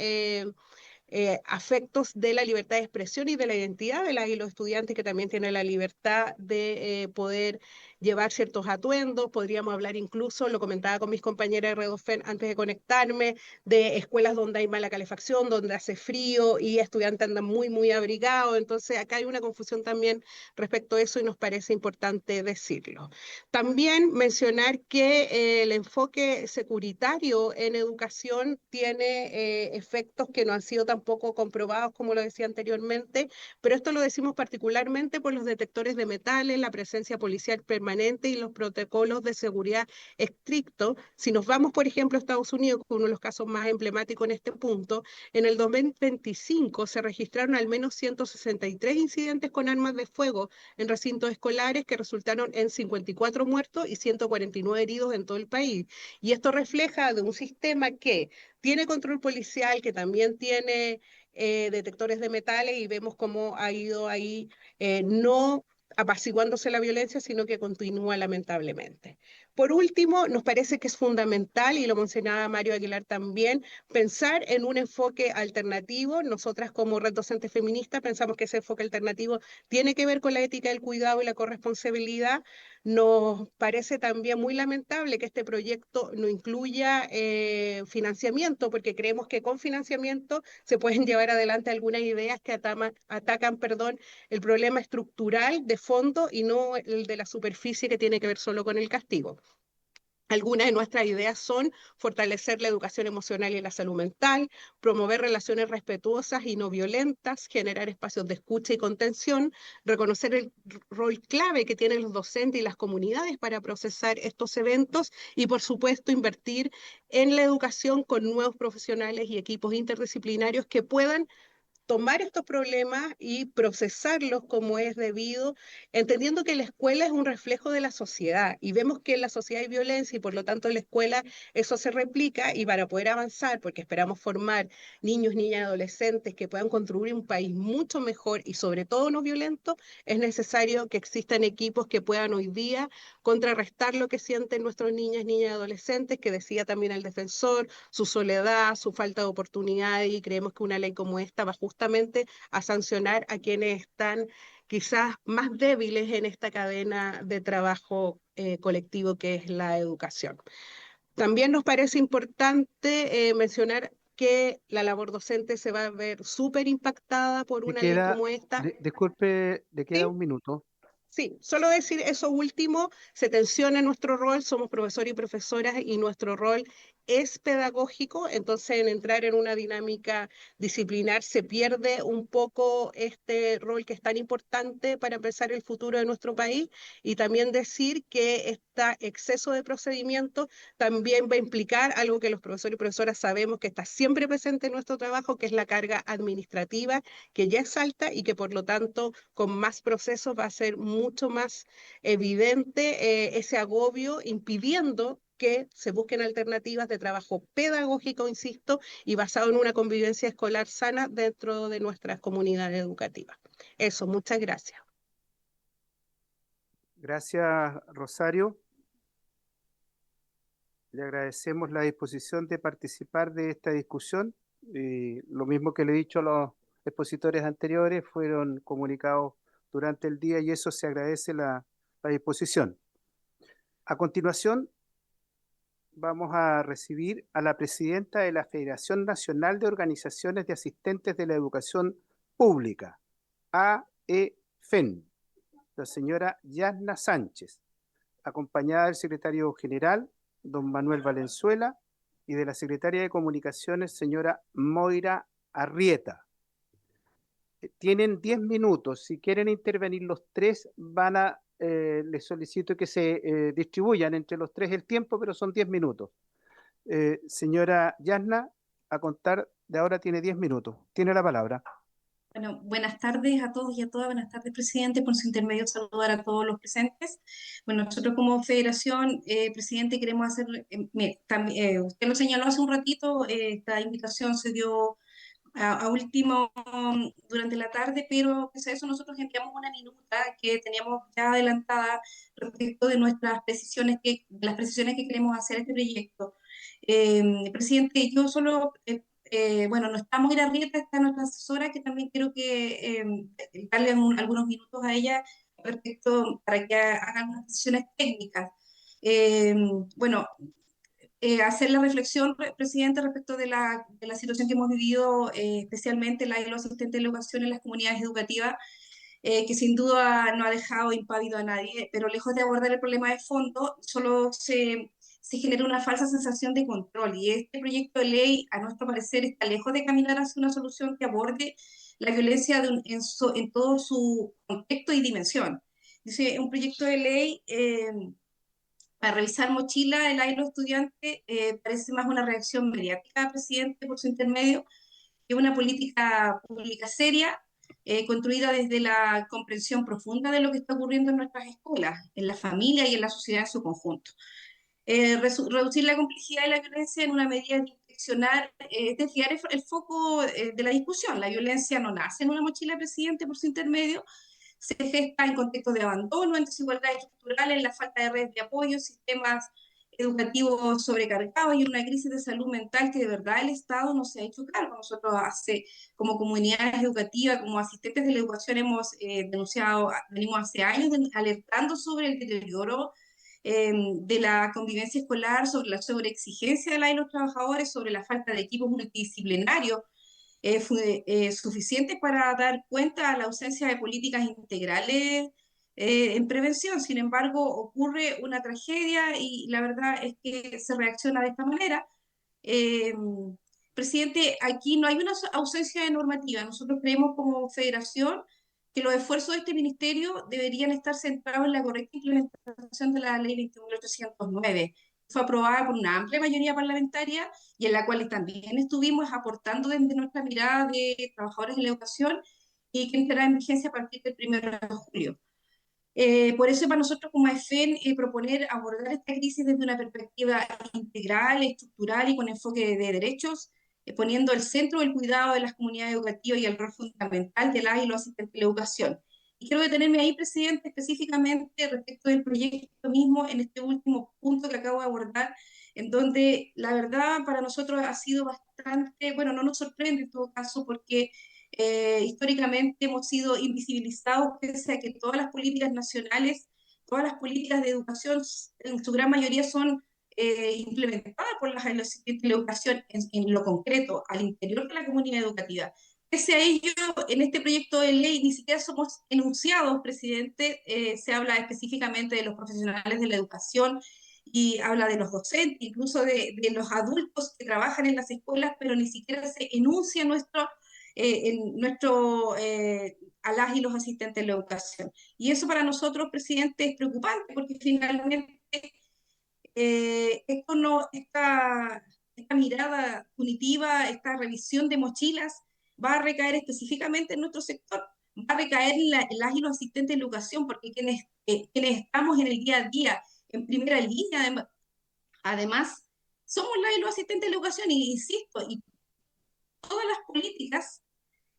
afectos de la libertad de expresión y de la identidad de las y los estudiantes, que también tienen la libertad de poder llevar ciertos atuendos. Podríamos hablar incluso, lo comentaba con mis compañeras de Redofen antes de conectarme, de escuelas donde hay mala calefacción, donde hace frío y estudiantes andan muy, muy abrigados. Entonces acá hay una confusión también respecto a eso y nos parece importante decirlo. También mencionar que el enfoque securitario en educación tiene efectos que no han sido tampoco comprobados, como lo decía anteriormente, pero esto lo decimos particularmente por los detectores de metales, la presencia policial permanente y los protocolos de seguridad estrictos. Si nos vamos, por ejemplo, a Estados Unidos, con uno de los casos más emblemáticos en este punto, en el 2025 se registraron al menos 163 incidentes con armas de fuego en recintos escolares que resultaron en 54 muertos y 149 heridos en todo el país. Y esto refleja de un sistema que tiene control policial, que también tiene detectores de metales, y vemos cómo ha ido ahí no apaciguándose la violencia, sino que continúa lamentablemente. Por último, nos parece que es fundamental, y lo mencionaba Mario Aguilar también, pensar en un enfoque alternativo. Nosotras como Red Docente Feminista pensamos que ese enfoque alternativo tiene que ver con la ética del cuidado y la corresponsabilidad. Nos parece también muy lamentable que este proyecto no incluya financiamiento, porque creemos que con financiamiento se pueden llevar adelante algunas ideas que atacan el problema estructural de fondo y no el de la superficie, que tiene que ver solo con el castigo. Algunas de nuestras ideas son fortalecer la educación emocional y la salud mental, promover relaciones respetuosas y no violentas, generar espacios de escucha y contención, reconocer el rol clave que tienen los docentes y las comunidades para procesar estos eventos y, por supuesto, invertir en la educación con nuevos profesionales y equipos interdisciplinarios que puedan tomar estos problemas y procesarlos como es debido, entendiendo que la escuela es un reflejo de la sociedad y vemos que en la sociedad hay violencia y por lo tanto en la escuela eso se replica, y para poder avanzar, porque esperamos formar niños, niñas y adolescentes que puedan construir un país mucho mejor y sobre todo no violento, es necesario que existan equipos que puedan hoy día contrarrestar lo que sienten nuestros niñas, niñas y adolescentes, que decía también el defensor, su soledad, su falta de oportunidades, y creemos que una ley como esta va justamente a sancionar a quienes están quizás más débiles en esta cadena de trabajo colectivo que es la educación. También nos parece importante mencionar que la labor docente se va a ver súper impactada por Le una ley queda, como esta. disculpe, le queda ¿Sí? un minuto. Sí, solo decir eso último, se tensiona nuestro rol, somos profesores y profesoras y nuestro rol es pedagógico, entonces en entrar en una dinámica disciplinar se pierde un poco este rol que es tan importante para pensar el futuro de nuestro país, y también decir que este exceso de procedimientos también va a implicar algo que los profesores y profesoras sabemos que está siempre presente en nuestro trabajo, que es la carga administrativa, que ya es alta y que por lo tanto con más procesos va a ser mucho más evidente ese agobio, impidiendo que se busquen alternativas de trabajo pedagógico, insisto, y basado en una convivencia escolar sana dentro de nuestras comunidades educativas. Eso, muchas gracias. Gracias, Rosario. Le agradecemos la disposición de participar de esta discusión. Y lo mismo que le he dicho a los expositores anteriores, fueron comunicados durante el día y eso se agradece la disposición. A continuación, vamos a recibir a la presidenta de la Federación Nacional de Organizaciones de Asistentes de la Educación Pública, EFEN, la señora Yasna Sánchez, acompañada del secretario general, don Manuel Valenzuela, y de la secretaria de Comunicaciones, señora Moira Arrieta. Tienen 10 minutos. Si quieren intervenir los tres, les solicito que se distribuyan entre los tres el tiempo, pero son 10 minutos. Señora Yasna, a contar de ahora tiene 10 minutos. Tiene la palabra. Bueno, buenas tardes a todos y a todas. Buenas tardes, presidente. Por su intermedio, saludar a todos los presentes. Bueno, nosotros como federación, presidente, queremos hacer, usted lo señaló hace un ratito, esta invitación se dio a último durante la tarde, pero pese a eso nosotros enviamos una minuta que teníamos ya adelantada respecto de las precisiones que queremos hacer a este proyecto. Presidente, yo solo bueno, no está Moira Arrieta, está nuestra asesora, que también quiero que darle algunos minutos a ella respecto para que hagan unas decisiones técnicas. Eh, bueno, hacer la reflexión, presidente, respecto de la situación que hemos vivido, especialmente la de los asistentes de educación en las comunidades educativas, que sin duda no ha dejado impávido a nadie, pero lejos de abordar el problema de fondo, solo se genera una falsa sensación de control. Y este proyecto de ley, a nuestro parecer, está lejos de caminar hacia una solución que aborde la violencia en todo su contexto y dimensión. Dice, un proyecto de ley para revisar mochila del de los estudiantes parece más una reacción mediática, presidente, por su intermedio, que una política pública seria, construida desde la comprensión profunda de lo que está ocurriendo en nuestras escuelas, en la familia y en la sociedad en su conjunto. Reducir la complejidad de la violencia en una medida de inspeccionar, desviar el foco de la discusión. La violencia no nace en una mochila, presidente, por su intermedio, se gesta en contextos de abandono, en desigualdades estructurales, en la falta de redes de apoyo, sistemas educativos sobrecargados y una crisis de salud mental que de verdad el Estado no se ha hecho cargo. Nosotros como comunidades educativas, como asistentes de la educación hemos denunciado, venimos hace años alertando sobre el deterioro de la convivencia escolar, sobre la sobreexigencia de los trabajadores, sobre la falta de equipos multidisciplinarios suficientes para dar cuenta a la ausencia de políticas integrales en prevención. Sin embargo, ocurre una tragedia y la verdad es que se reacciona de esta manera. Eh, Presidente, aquí no hay una ausencia de normativa. Nosotros creemos como federación que los esfuerzos de este ministerio deberían estar centrados en la correcta implementación de la ley 21.809. Fue aprobada por una amplia mayoría parlamentaria y en la cual también estuvimos aportando desde nuestra mirada de trabajadores de la educación y que entrará en vigencia a partir del 1 de julio. Por eso para nosotros como EFEN proponer abordar esta crisis desde una perspectiva integral, estructural y con enfoque de derechos, poniendo el centro del cuidado de las comunidades educativas y el rol fundamental de las y los asistentes de la educación. Y quiero detenerme ahí, presidente, específicamente respecto del proyecto mismo, en este último punto que acabo de abordar, en donde la verdad para nosotros ha sido bastante, bueno, no nos sorprende en todo caso, porque históricamente hemos sido invisibilizados, pese a que todas las políticas nacionales, todas las políticas de educación, en su gran mayoría son implementadas por los asistentes de la educación en lo concreto, al interior de la comunidad educativa. Pese a ello, en este proyecto de ley ni siquiera somos enunciados, presidente, se habla específicamente de los profesionales de la educación y habla de los docentes, incluso de los adultos que trabajan en las escuelas, pero ni siquiera se enuncia a las y los asistentes de la educación. Y eso para nosotros, presidente, es preocupante porque finalmente esta mirada punitiva, esta revisión de mochilas va a recaer específicamente en nuestro sector, va a recaer en las y los asistentes de educación, porque quienes estamos en el día a día, en primera línea, además somos las y los asistentes de educación, y insisto, y todas las políticas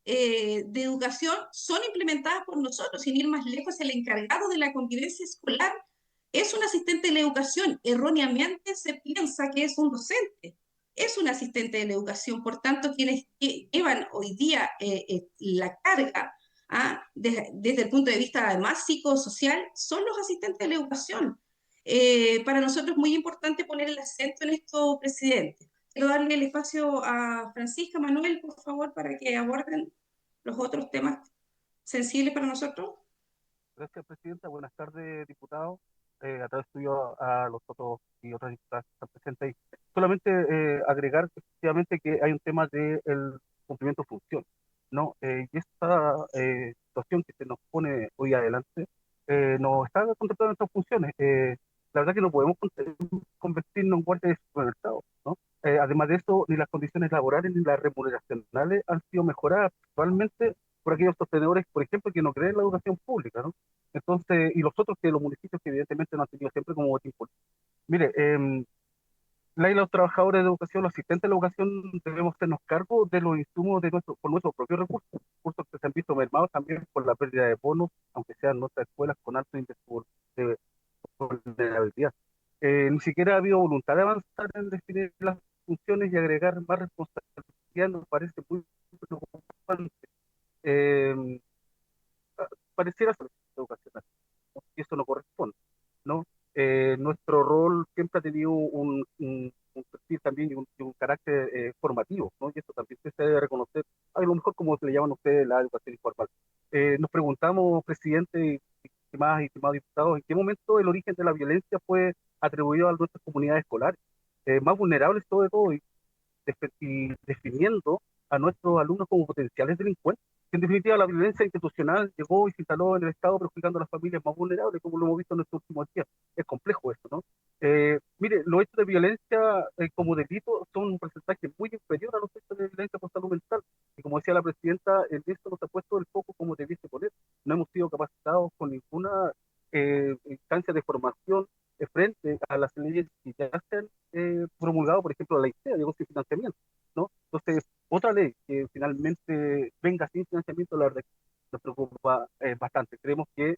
de educación son implementadas por nosotros. Sin ir más lejos, el encargado de la convivencia escolar es un asistente de la educación. Erróneamente se piensa que es un docente. Es un asistente de la educación. Por tanto, quienes llevan hoy día la carga desde el punto de vista además psicosocial son los asistentes de la educación. Para nosotros es muy importante poner el acento en esto, presidente. Quiero darle el espacio a Francisca, Manuel, por favor, para que aborden los otros temas sensible para nosotros. Gracias, Presidenta. Buenas tardes, diputados. A través tuyo a los otros y otras diputadas que están presentes ahí. Solamente agregar efectivamente que hay un tema del cumplimiento de función, ¿no? Y esta situación que se nos pone hoy adelante nos está contemplando nuestras funciones. La verdad que no podemos convertirnos en guardias de supermercado, ¿no? Además de eso, ni las condiciones laborales ni las remuneracionales han sido mejoradas, principalmente por aquellos sostenedores, por ejemplo, que no creen en la educación pública, ¿no? Entonces, y los otros que los municipios que evidentemente no han tenido siempre como botín político. Mire, la y los trabajadores de educación, los asistentes de la educación, debemos hacernos cargo de los insumos de por nuestros propios recursos, recursos que se han visto mermados también por la pérdida de bonos, aunque sean nuestras escuelas con alto índice de vulnerabilidad. Ni siquiera ha habido voluntad de avanzar en definir las funciones y agregar más responsabilidad, nos parece muy preocupante. Eh, Pareciera ser educacional, ¿no? Y eso no corresponde, ¿no? Nuestro rol siempre ha tenido un perfil también y un carácter formativo, ¿no? Y eso también se debe reconocer, a lo mejor como se le llaman ustedes la educación informal. Nos preguntamos, presidente y estimados diputados, ¿en qué momento el origen de la violencia fue atribuido a nuestras comunidades escolares, más vulnerables sobre todo, y definiendo a nuestros alumnos como potenciales delincuentes? En definitiva, la violencia institucional llegó y se instaló en el Estado, perjudicando a las familias más vulnerables, como lo hemos visto en estos últimos días. Es complejo esto, ¿no? Mire, los hechos de violencia como delito son un porcentaje muy inferior a los hechos de violencia por salud mental. Y como decía la presidenta, en esto no se ha puesto el foco como debiese poner. No hemos sido capacitados con ninguna instancia de formación frente a las leyes que ya se han promulgado, por ejemplo, la ley de negocio y financiamiento, ¿no? Entonces, otra ley que finalmente venga sin financiamiento, la verdad que nos preocupa bastante. Creemos que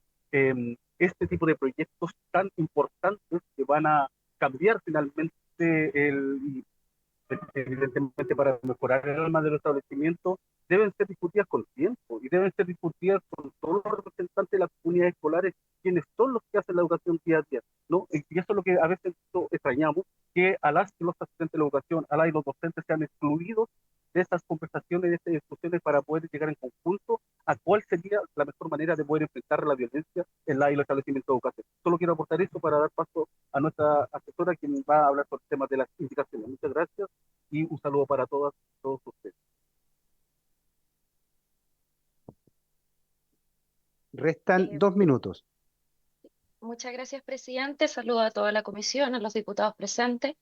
este tipo de proyectos tan importantes que van a cambiar finalmente evidentemente para mejorar el alma de los establecimientos, deben ser discutidas con tiempo y deben ser discutidas con todos los representantes de las comunidades escolares, quienes son los que hacen la educación día a día, ¿no? Y eso es lo que a veces extrañamos, que a las y los asistentes de la educación, a las y los docentes sean excluidos de estas conversaciones, de estas discusiones, para poder llegar en conjunto a cuál sería la mejor manera de poder enfrentar la violencia en la y los establecimientos de educación. Solo quiero aportar esto para dar paso a nuestra asesora, quien va a hablar sobre el tema de las indicaciones. Muchas gracias y un saludo para todas y todos ustedes. Restan 2 minutos. Muchas gracias, presidente. Saludo a toda la comisión, a los diputados presentes.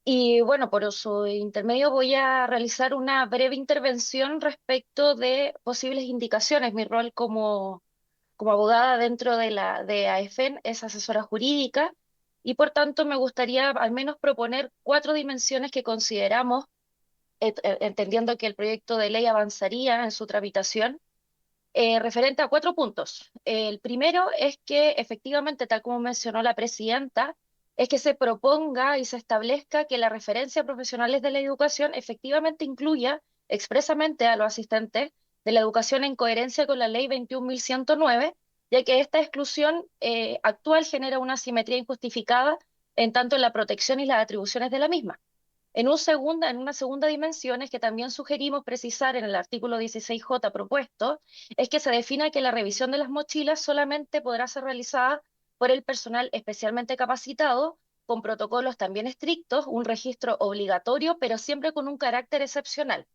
Y bueno, por su intermedio voy a realizar una breve intervención respecto de posibles indicaciones. Mi rol como abogada dentro de AEFEN es asesora jurídica y por tanto me gustaría al menos proponer 4 dimensiones que consideramos, entendiendo que el proyecto de ley avanzaría en su tramitación, referente a 4 puntos. El primero es que efectivamente, tal como mencionó la presidenta, es que se proponga y se establezca que la referencia a profesionales de la educación efectivamente incluya expresamente a los asistentes de la educación en coherencia con la ley 21.109, ya que esta exclusión actual genera una asimetría injustificada en tanto en la protección y las atribuciones de la misma. En una segunda dimensión es que también sugerimos precisar en el artículo 16J propuesto, es que se defina que la revisión de las mochilas solamente podrá ser realizada por el personal especialmente capacitado, con protocolos también estrictos, un registro obligatorio, pero siempre con un carácter excepcional.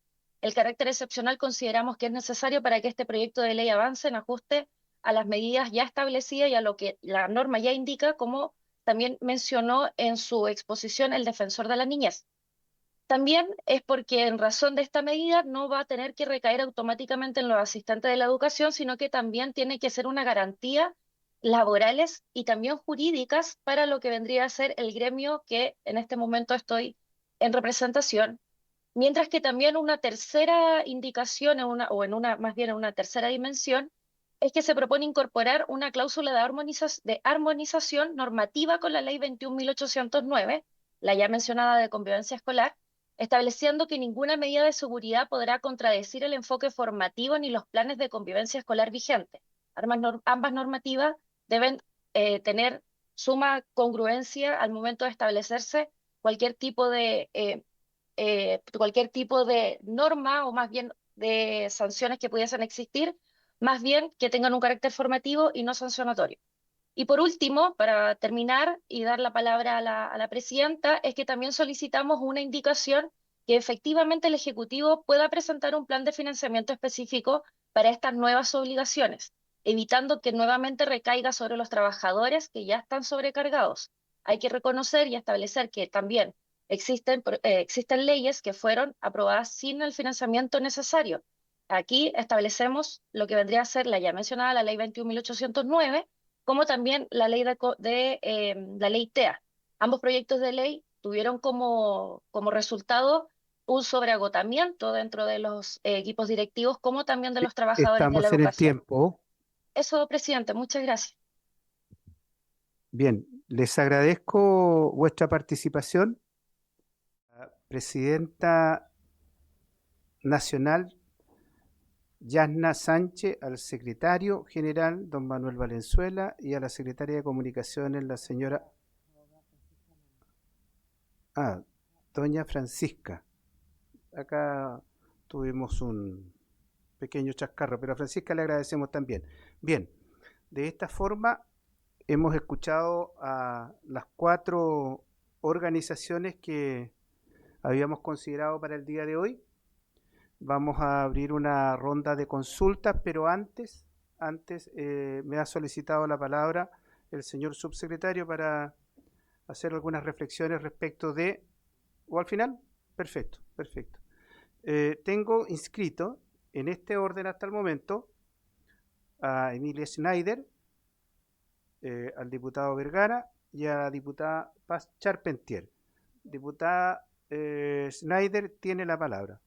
El carácter excepcional consideramos que es necesario para que este proyecto de ley avance en ajuste a las medidas ya establecidas y a lo que la norma ya indica, como también mencionó en su exposición el defensor de la niñez. También es porque en razón de esta medida no va a tener que recaer automáticamente en los asistentes de la educación, sino que también tiene que ser una garantía laborales y también jurídicas para lo que vendría a ser el gremio que en este momento estoy en representación. Mientras que también una tercera indicación, más bien en una tercera dimensión, es que se propone incorporar una cláusula de armonización normativa con la ley 21.809, la ya mencionada de convivencia escolar, estableciendo que ninguna medida de seguridad podrá contradecir el enfoque formativo ni los planes de convivencia escolar vigentes. Ambas normativas deben tener suma congruencia al momento de establecerse cualquier tipo de norma o más bien de sanciones que pudiesen existir más bien que tengan un carácter formativo y no sancionatorio. Y por último, para terminar y dar la palabra a la presidenta, es que también solicitamos una indicación que efectivamente el Ejecutivo pueda presentar un plan de financiamiento específico para estas nuevas obligaciones, evitando que nuevamente recaiga sobre los trabajadores que ya están sobrecargados. Hay que reconocer y establecer que también existen leyes que fueron aprobadas sin el financiamiento necesario. Aquí establecemos lo que vendría a ser la ya mencionada, la Ley 21.809, como también la ley la ley TEA. Ambos proyectos de ley tuvieron como resultado un sobreagotamiento dentro de los equipos directivos, como también de los trabajadores de la Estamos en el educación. tiempo. Eso, presidente, muchas gracias. Bien, les agradezco vuestra participación. Presidenta Nacional Yasna Sánchez, al secretario general, don Manuel Valenzuela, y a la secretaria de Comunicaciones, la señora doña Francisca. Acá tuvimos un pequeño chascarro, pero a Francisca le agradecemos también. Bien, de esta forma hemos escuchado a las 4 organizaciones que habíamos considerado para el día de hoy. Vamos a abrir una ronda de consultas, pero antes me ha solicitado la palabra el señor subsecretario para hacer algunas reflexiones respecto de... ¿O al final? Perfecto. Tengo inscrito en este orden hasta el momento a Emilia Schneider, al diputado Vergara y a la diputada Paz Charpentier. Diputada Schneider tiene la palabra.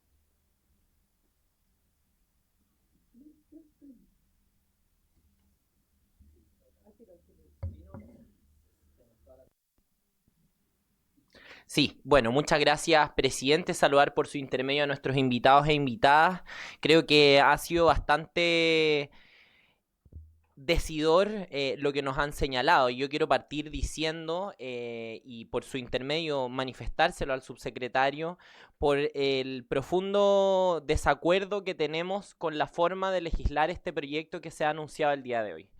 Sí, bueno, muchas gracias, presidente. Saludar por su intermedio a nuestros invitados e invitadas. Creo que ha sido bastante decidor lo que nos han señalado. Yo quiero partir diciendo, y por su intermedio manifestárselo al subsecretario, por el profundo desacuerdo que tenemos con la forma de legislar este proyecto que se ha anunciado el día de hoy.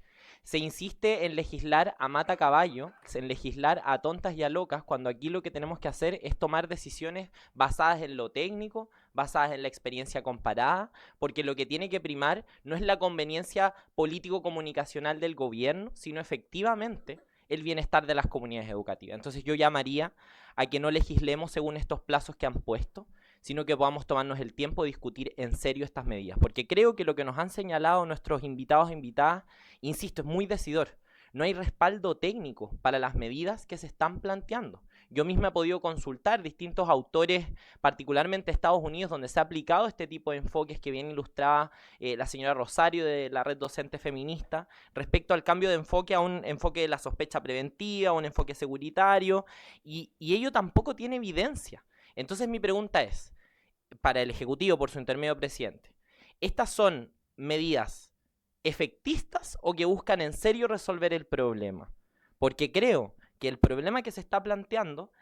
Se insiste en legislar a mata caballo, en legislar a tontas y a locas, cuando aquí lo que tenemos que hacer es tomar decisiones basadas en lo técnico, basadas en la experiencia comparada, porque lo que tiene que primar no es la conveniencia político-comunicacional del gobierno, sino efectivamente el bienestar de las comunidades educativas. Entonces yo llamaría a que no legislemos según estos plazos que han puesto, sino que podamos tomarnos el tiempo de discutir en serio estas medidas, porque creo que lo que nos han señalado nuestros invitados e invitadas, insisto, es muy decidor. No hay respaldo técnico para las medidas que se están planteando. Yo misma he podido consultar distintos autores, particularmente de Estados Unidos, donde se ha aplicado este tipo de enfoques que bien ilustraba la señora Rosario de la Red Docente Feminista, respecto al cambio de enfoque a un enfoque de la sospecha preventiva, a un enfoque securitario, y ello tampoco tiene evidencia. Entonces mi pregunta es, para el Ejecutivo, por su intermedio, presidente, ¿estas son medidas efectistas o que buscan en serio resolver el problema? Porque creo que el problema que se está planteando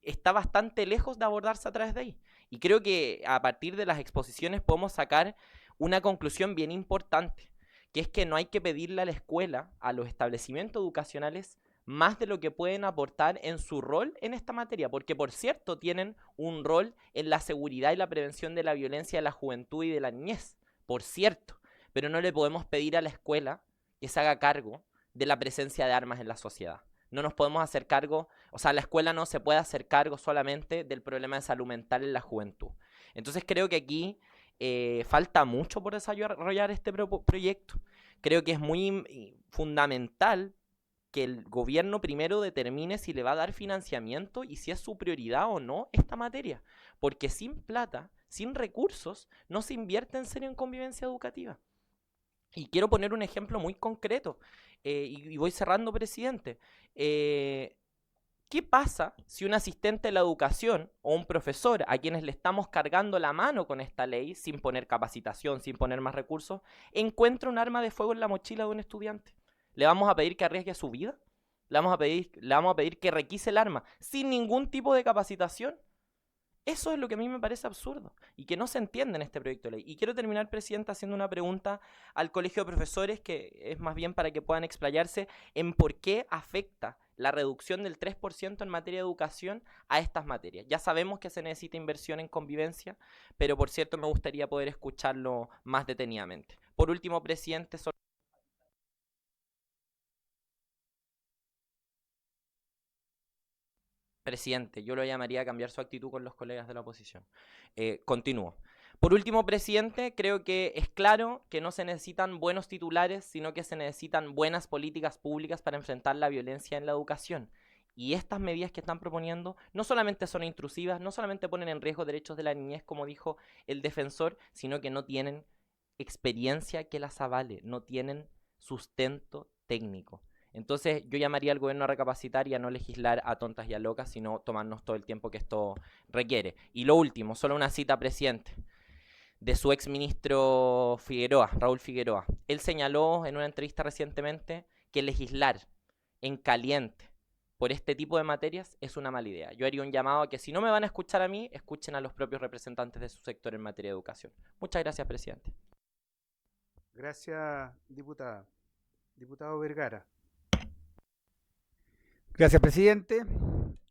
está bastante lejos de abordarse a través de ahí. Y creo que a partir de las exposiciones podemos sacar una conclusión bien importante, que es que no hay que pedirle a la escuela, a los establecimientos educacionales, más de lo que pueden aportar en su rol en esta materia, porque por cierto tienen un rol en la seguridad y la prevención de la violencia de la juventud y de la niñez, por cierto, pero no le podemos pedir a la escuela que se haga cargo de la presencia de armas en la sociedad. No nos podemos hacer cargo, o sea, la escuela no se puede hacer cargo solamente del problema de salud mental en la juventud. Entonces creo que aquí falta mucho por desarrollar este proyecto. Creo que es muy fundamental que el gobierno primero determine si le va a dar financiamiento y si es su prioridad o no esta materia, porque sin plata, sin recursos, no se invierte en serio en convivencia educativa. Y quiero poner un ejemplo muy concreto, y voy cerrando, presidente. ¿Qué pasa si un asistente de la educación o un profesor a quienes le estamos cargando la mano con esta ley, sin poner capacitación, sin poner más recursos, encuentra un arma de fuego en la mochila de un estudiante? ¿Le vamos a pedir que arriesgue su vida? ¿Le vamos a pedir que requise el arma sin ningún tipo de capacitación? Eso es lo que a mí me parece absurdo y que no se entiende en este proyecto de ley. Y quiero terminar, Presidenta, haciendo una pregunta al Colegio de Profesores, que es más bien para que puedan explayarse en por qué afecta la reducción del 3% en materia de educación a estas materias. Ya sabemos que se necesita inversión en convivencia, pero por cierto me gustaría poder escucharlo más detenidamente. Por último, Presidente, Presidente, yo lo llamaría a cambiar su actitud con los colegas de la oposición. Continúo. Por último, Presidente, creo que es claro que no se necesitan buenos titulares, sino que se necesitan buenas políticas públicas para enfrentar la violencia en la educación. Y estas medidas que están proponiendo no solamente son intrusivas, no solamente ponen en riesgo derechos de la niñez, como dijo el defensor, sino que no tienen experiencia que las avale, no tienen sustento técnico. Entonces yo llamaría al gobierno a recapacitar y a no legislar a tontas y a locas, sino tomarnos todo el tiempo que esto requiere. Y lo último, solo una cita, Presidente, de su exministro Figueroa, Raúl Figueroa. Él señaló en una entrevista recientemente que legislar en caliente por este tipo de materias es una mala idea. Yo haría un llamado a que si no me van a escuchar a mí, escuchen a los propios representantes de su sector en materia de educación. Muchas gracias, Presidente. Gracias, diputada. Diputado Vergara. Gracias, presidente,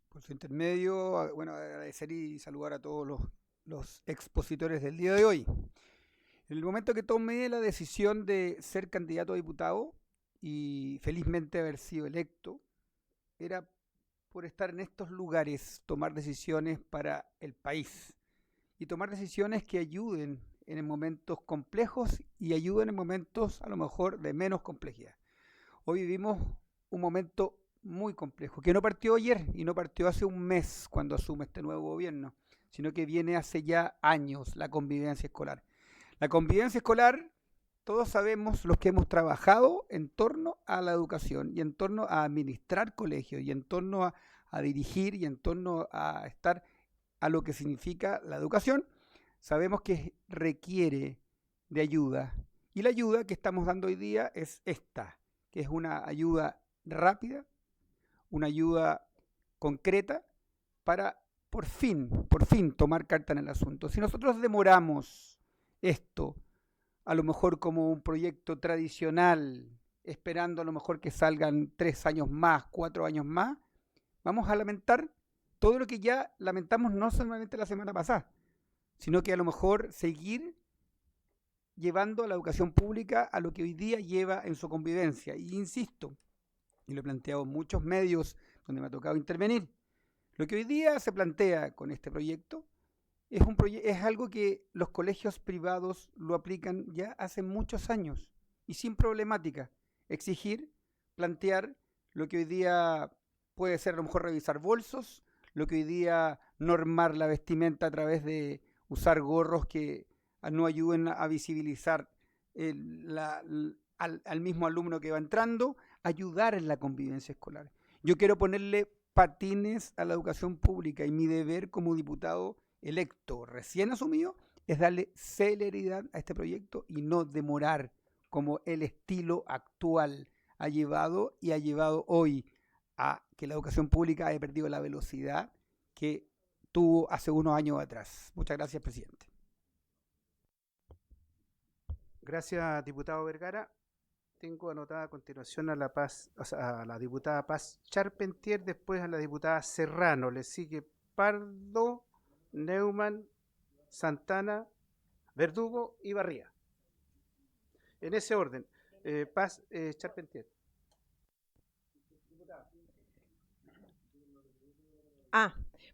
por su intermedio. Bueno, agradecer y saludar a todos los expositores del día de hoy. En el momento que tomé la decisión de ser candidato a diputado y felizmente haber sido electo, era por estar en estos lugares, tomar decisiones para el país y tomar decisiones que ayuden en momentos complejos y ayuden en momentos a lo mejor de menos complejidad. Hoy vivimos un momento muy complejo, que no partió ayer y no partió hace un mes cuando asume este nuevo gobierno, sino que viene hace ya años, la convivencia escolar. La convivencia escolar, todos sabemos los que hemos trabajado en torno a la educación y en torno a administrar colegios y en torno a dirigir y en torno a estar a lo que significa la educación, sabemos que requiere de ayuda. Y la ayuda que estamos dando hoy día es esta, que es una ayuda rápida, una ayuda concreta para por fin tomar carta en el asunto. Si nosotros demoramos esto, a lo mejor como un proyecto tradicional, esperando a lo mejor que salgan 3 años más, 4 años más, vamos a lamentar todo lo que ya lamentamos no solamente la semana pasada, sino que a lo mejor seguir llevando a la educación pública a lo que hoy día lleva en su convivencia. Y insisto, y lo he planteado en muchos medios donde me ha tocado intervenir, lo que hoy día se plantea con este proyecto es algo que los colegios privados lo aplican ya hace muchos años y sin problemática. Exigir, plantear lo que hoy día puede ser a lo mejor revisar bolsos, lo que hoy día normar la vestimenta a través de usar gorros que no ayuden a visibilizar al mismo alumno que va entrando, ayudar en la convivencia escolar. Yo quiero ponerle patines a la educación pública y mi deber como diputado electo recién asumido es darle celeridad a este proyecto y no demorar como el estilo actual ha llevado hoy a que la educación pública haya perdido la velocidad que tuvo hace unos años atrás. Muchas gracias, presidente. Gracias, diputado Vergara. Tengo anotada a continuación a la diputada Paz Charpentier, después a la diputada Serrano. Le sigue Pardo, Neumann, Santana, Verdugo y Barría. En ese orden. Paz Charpentier.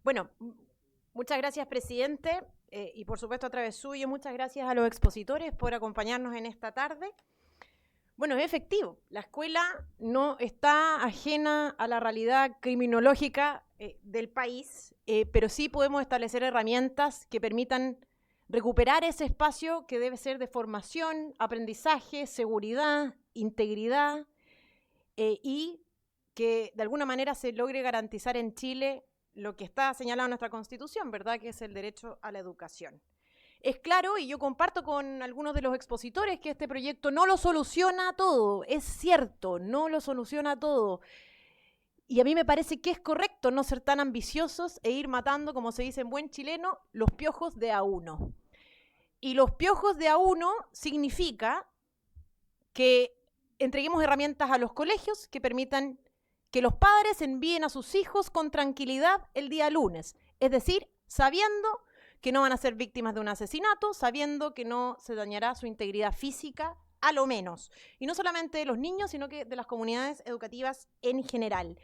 Bueno, muchas gracias, presidente, y por supuesto a través suyo, muchas gracias a los expositores por acompañarnos en esta tarde. Bueno, es efectivo, la escuela no está ajena a la realidad criminológica del país, pero sí podemos establecer herramientas que permitan recuperar ese espacio que debe ser de formación, aprendizaje, seguridad, integridad, y que de alguna manera se logre garantizar en Chile lo que está señalado en nuestra Constitución, ¿verdad?, que es el derecho a la educación. Es claro, y yo comparto con algunos de los expositores, que este proyecto no lo soluciona todo, es cierto, no lo soluciona todo. Y a mí me parece que es correcto no ser tan ambiciosos e ir matando, como se dice en buen chileno, los piojos de a uno. Y los piojos de a uno significa que entreguemos herramientas a los colegios que permitan que los padres envíen a sus hijos con tranquilidad el día lunes. Es decir, sabiendo que no van a ser víctimas de un asesinato, sabiendo que no se dañará su integridad física, a lo menos. Y no solamente de los niños, sino que de las comunidades educativas en general.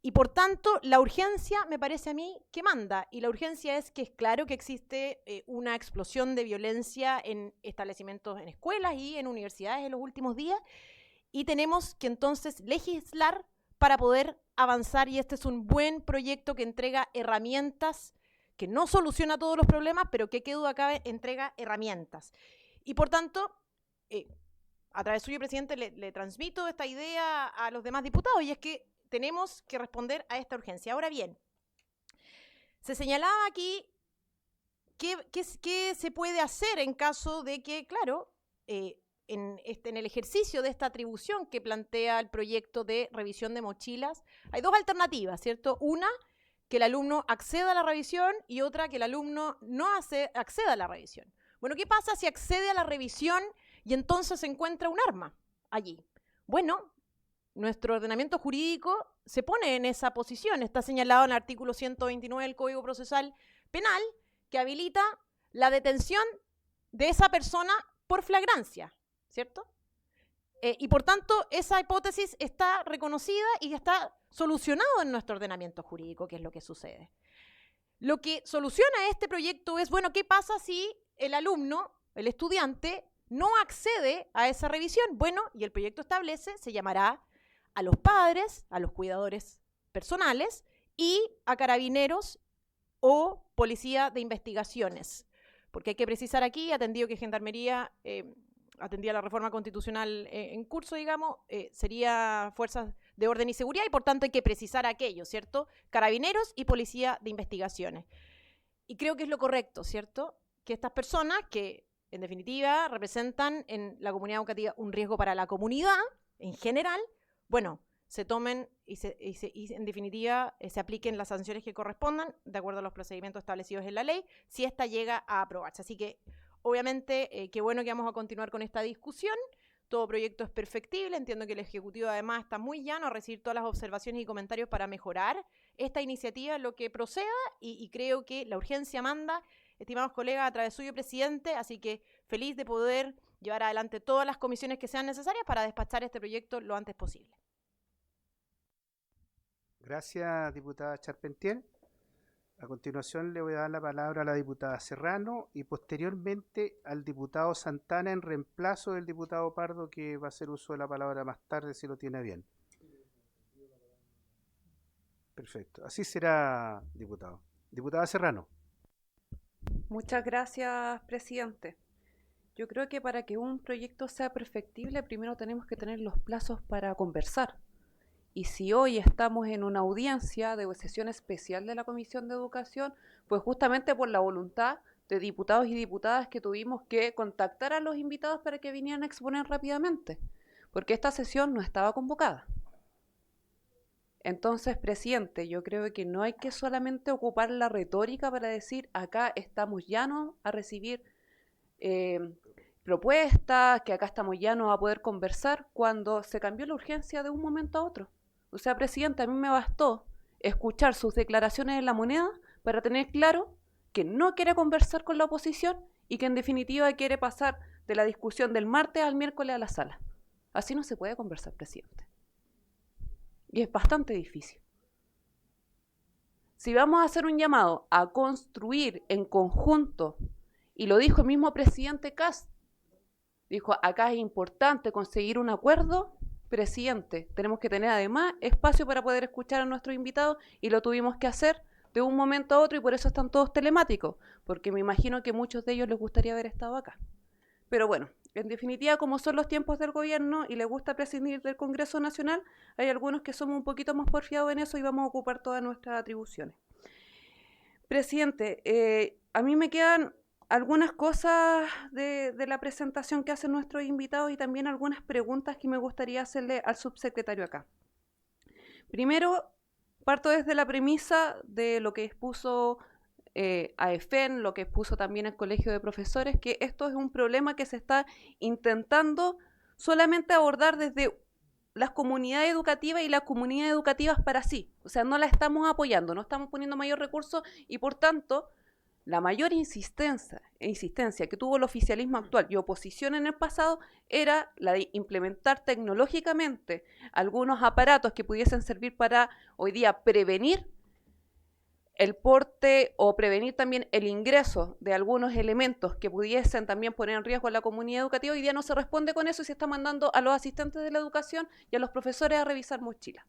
Y por tanto, la urgencia me parece a mí que manda. Y la urgencia es que es claro que existe una explosión de violencia en establecimientos, en escuelas y en universidades en los últimos días. Y tenemos que entonces legislar para poder avanzar. Y este es un buen proyecto que entrega herramientas, que no soluciona todos los problemas, pero que qué duda cabe, entrega herramientas. Y por tanto, a través suyo, presidente, le transmito esta idea a los demás diputados, y es que tenemos que responder a esta urgencia. Ahora bien, se señalaba aquí qué se puede hacer en caso de que, claro, en el ejercicio de esta atribución que plantea el proyecto de revisión de mochilas, hay dos alternativas, ¿cierto? Una, que el alumno acceda a la revisión, y otra, que el alumno no acceda a la revisión. Bueno, ¿qué pasa si accede a la revisión y entonces se encuentra un arma allí? Bueno, nuestro ordenamiento jurídico se pone en esa posición. Está señalado en el artículo 129 del Código Procesal Penal, que habilita la detención de esa persona por flagrancia, ¿cierto? Y por tanto, esa hipótesis está reconocida y está solucionado en nuestro ordenamiento jurídico, que es lo que sucede. Lo que soluciona este proyecto es, bueno, ¿qué pasa si el alumno, el estudiante, no accede a esa revisión? Bueno, y el proyecto establece, se llamará a los padres, a los cuidadores personales y a carabineros o policía de investigaciones. Porque hay que precisar aquí, atendido que Gendarmería atendía la reforma constitucional en curso, digamos, sería fuerzas de orden y seguridad, y por tanto hay que precisar aquello, ¿cierto? Carabineros y policía de investigaciones. Y creo que es lo correcto, ¿cierto? Que estas personas, que en definitiva representan en la comunidad educativa un riesgo para la comunidad en general, bueno, se tomen y en definitiva se apliquen las sanciones que correspondan de acuerdo a los procedimientos establecidos en la ley, si ésta llega a aprobarse. Así que, obviamente, qué bueno que vamos a continuar con esta discusión. Todo proyecto es perfectible. Entiendo que el Ejecutivo además está muy llano a recibir todas las observaciones y comentarios para mejorar esta iniciativa, lo que proceda, y creo que la urgencia manda, estimados colegas, a través suyo, presidente, así que feliz de poder llevar adelante todas las comisiones que sean necesarias para despachar este proyecto lo antes posible. Gracias, diputada Charpentier. A continuación le voy a dar la palabra a la diputada Serrano y posteriormente al diputado Santana en reemplazo del diputado Pardo, que va a hacer uso de la palabra más tarde si lo tiene bien. Perfecto. Así será, diputado. Diputada Serrano. Muchas gracias, presidente. Yo creo que para que un proyecto sea perfectible, primero tenemos que tener los plazos para conversar. Y si hoy estamos en una audiencia de sesión especial de la Comisión de Educación, fue justamente por la voluntad de diputados y diputadas que tuvimos que contactar a los invitados para que vinieran a exponer rápidamente, porque esta sesión no estaba convocada. Entonces, presidente, yo creo que no hay que solamente ocupar la retórica para decir acá estamos llanos a recibir propuestas, que acá estamos llanos a poder conversar, cuando se cambió la urgencia de un momento a otro. O sea, presidente, a mí me bastó escuchar sus declaraciones en La Moneda para tener claro que no quiere conversar con la oposición y que en definitiva quiere pasar de la discusión del martes al miércoles a la sala. Así no se puede conversar, presidente. Y es bastante difícil. Si vamos a hacer un llamado a construir en conjunto, y lo dijo el mismo presidente Kast, dijo, acá es importante conseguir un acuerdo. Presidente, tenemos que tener además espacio para poder escuchar a nuestros invitados, y lo tuvimos que hacer de un momento a otro, y por eso están todos telemáticos, porque me imagino que muchos de ellos les gustaría haber estado acá. Pero bueno, en definitiva, como son los tiempos del gobierno y les gusta prescindir del Congreso Nacional, hay algunos que somos un poquito más porfiados en eso y vamos a ocupar todas nuestras atribuciones. Presidente, a mí me quedan algunas cosas de la presentación que hacen nuestros invitados y también algunas preguntas que me gustaría hacerle al subsecretario acá. Primero, parto desde la premisa de lo que expuso AEFEN, lo que expuso también el Colegio de Profesores, que esto es un problema que se está intentando solamente abordar desde las comunidades educativas y las comunidades educativas para sí. O sea, no la estamos apoyando, no estamos poniendo mayor recurso y por tanto la mayor insistencia que tuvo el oficialismo actual y oposición en el pasado era la de implementar tecnológicamente algunos aparatos que pudiesen servir para hoy día prevenir el porte o prevenir también el ingreso de algunos elementos que pudiesen también poner en riesgo a la comunidad educativa. Hoy día no se responde con eso y se está mandando a los asistentes de la educación y a los profesores a revisar mochilas.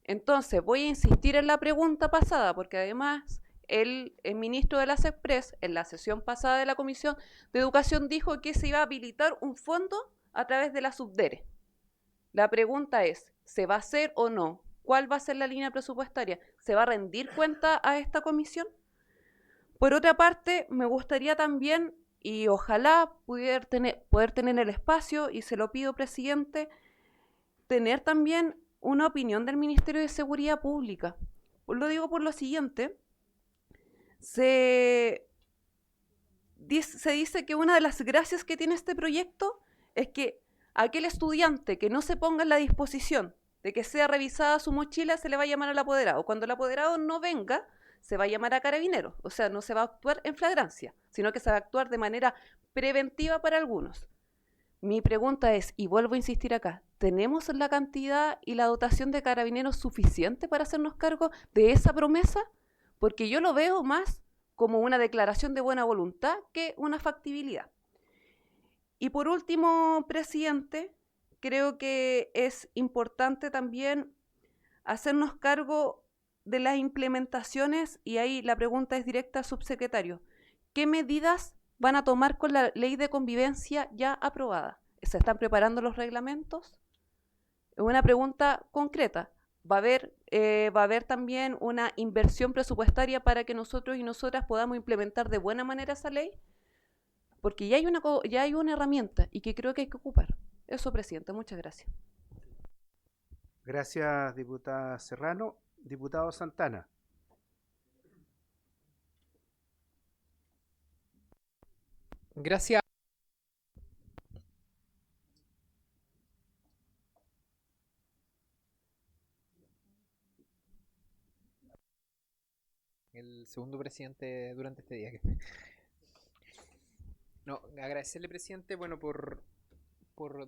Entonces, voy a insistir en la pregunta pasada, porque además el ministro de la CESPRES, en la sesión pasada de la Comisión de Educación, dijo que se iba a habilitar un fondo a través de la Subdere. La pregunta es, ¿se va a hacer o no? ¿Cuál va a ser la línea presupuestaria? ¿Se va a rendir cuenta a esta comisión? Por otra parte, me gustaría también, y ojalá poder tener el espacio, y se lo pido, presidente, tener también una opinión del Ministerio de Seguridad Pública. Lo digo por lo siguiente. Se dice que una de las gracias que tiene este proyecto es que aquel estudiante que no se ponga en la disposición de que sea revisada su mochila, se le va a llamar al apoderado. Cuando el apoderado no venga, se va a llamar a carabineros. O sea, no se va a actuar en flagrancia, sino que se va a actuar de manera preventiva para algunos. Mi pregunta es, y vuelvo a insistir acá, ¿tenemos la cantidad y la dotación de carabineros suficiente para hacernos cargo de esa promesa? Porque yo lo veo más como una declaración de buena voluntad que una factibilidad. Y por último, presidente, creo que es importante también hacernos cargo de las implementaciones, y ahí la pregunta es directa al subsecretario. ¿Qué medidas van a tomar con la ley de convivencia ya aprobada? ¿Se están preparando los reglamentos? Es una pregunta concreta. ¿Va a haber también una inversión presupuestaria para que nosotros y nosotras podamos implementar de buena manera esa ley? Porque ya hay una herramienta y que creo que hay que ocupar. Eso, presidente. Muchas gracias. Gracias, diputada Serrano. Diputado Santana. Gracias. El segundo presidente durante este día. No, agradecerle, presidente, bueno, por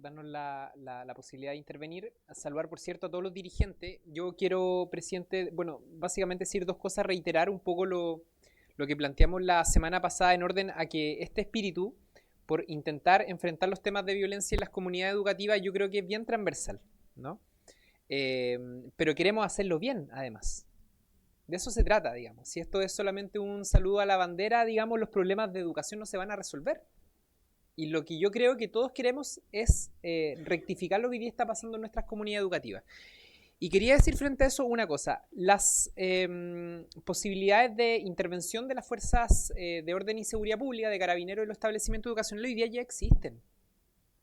darnos la posibilidad de intervenir. Saludar, por cierto, a todos los dirigentes. Yo quiero, presidente, bueno, básicamente decir dos cosas, reiterar un poco lo que planteamos la semana pasada en orden a que este espíritu, por intentar enfrentar los temas de violencia en las comunidades educativas, yo creo que es bien transversal, ¿no? Pero queremos hacerlo bien, además. De eso se trata, digamos. Si esto es solamente un saludo a la bandera, digamos, los problemas de educación no se van a resolver. Y lo que yo creo que todos queremos es rectificar lo que hoy día está pasando en nuestras comunidades educativas. Y quería decir frente a eso una cosa. Las posibilidades de intervención de las fuerzas de orden y seguridad pública, de carabineros en los establecimientos educacionales, hoy día ya existen.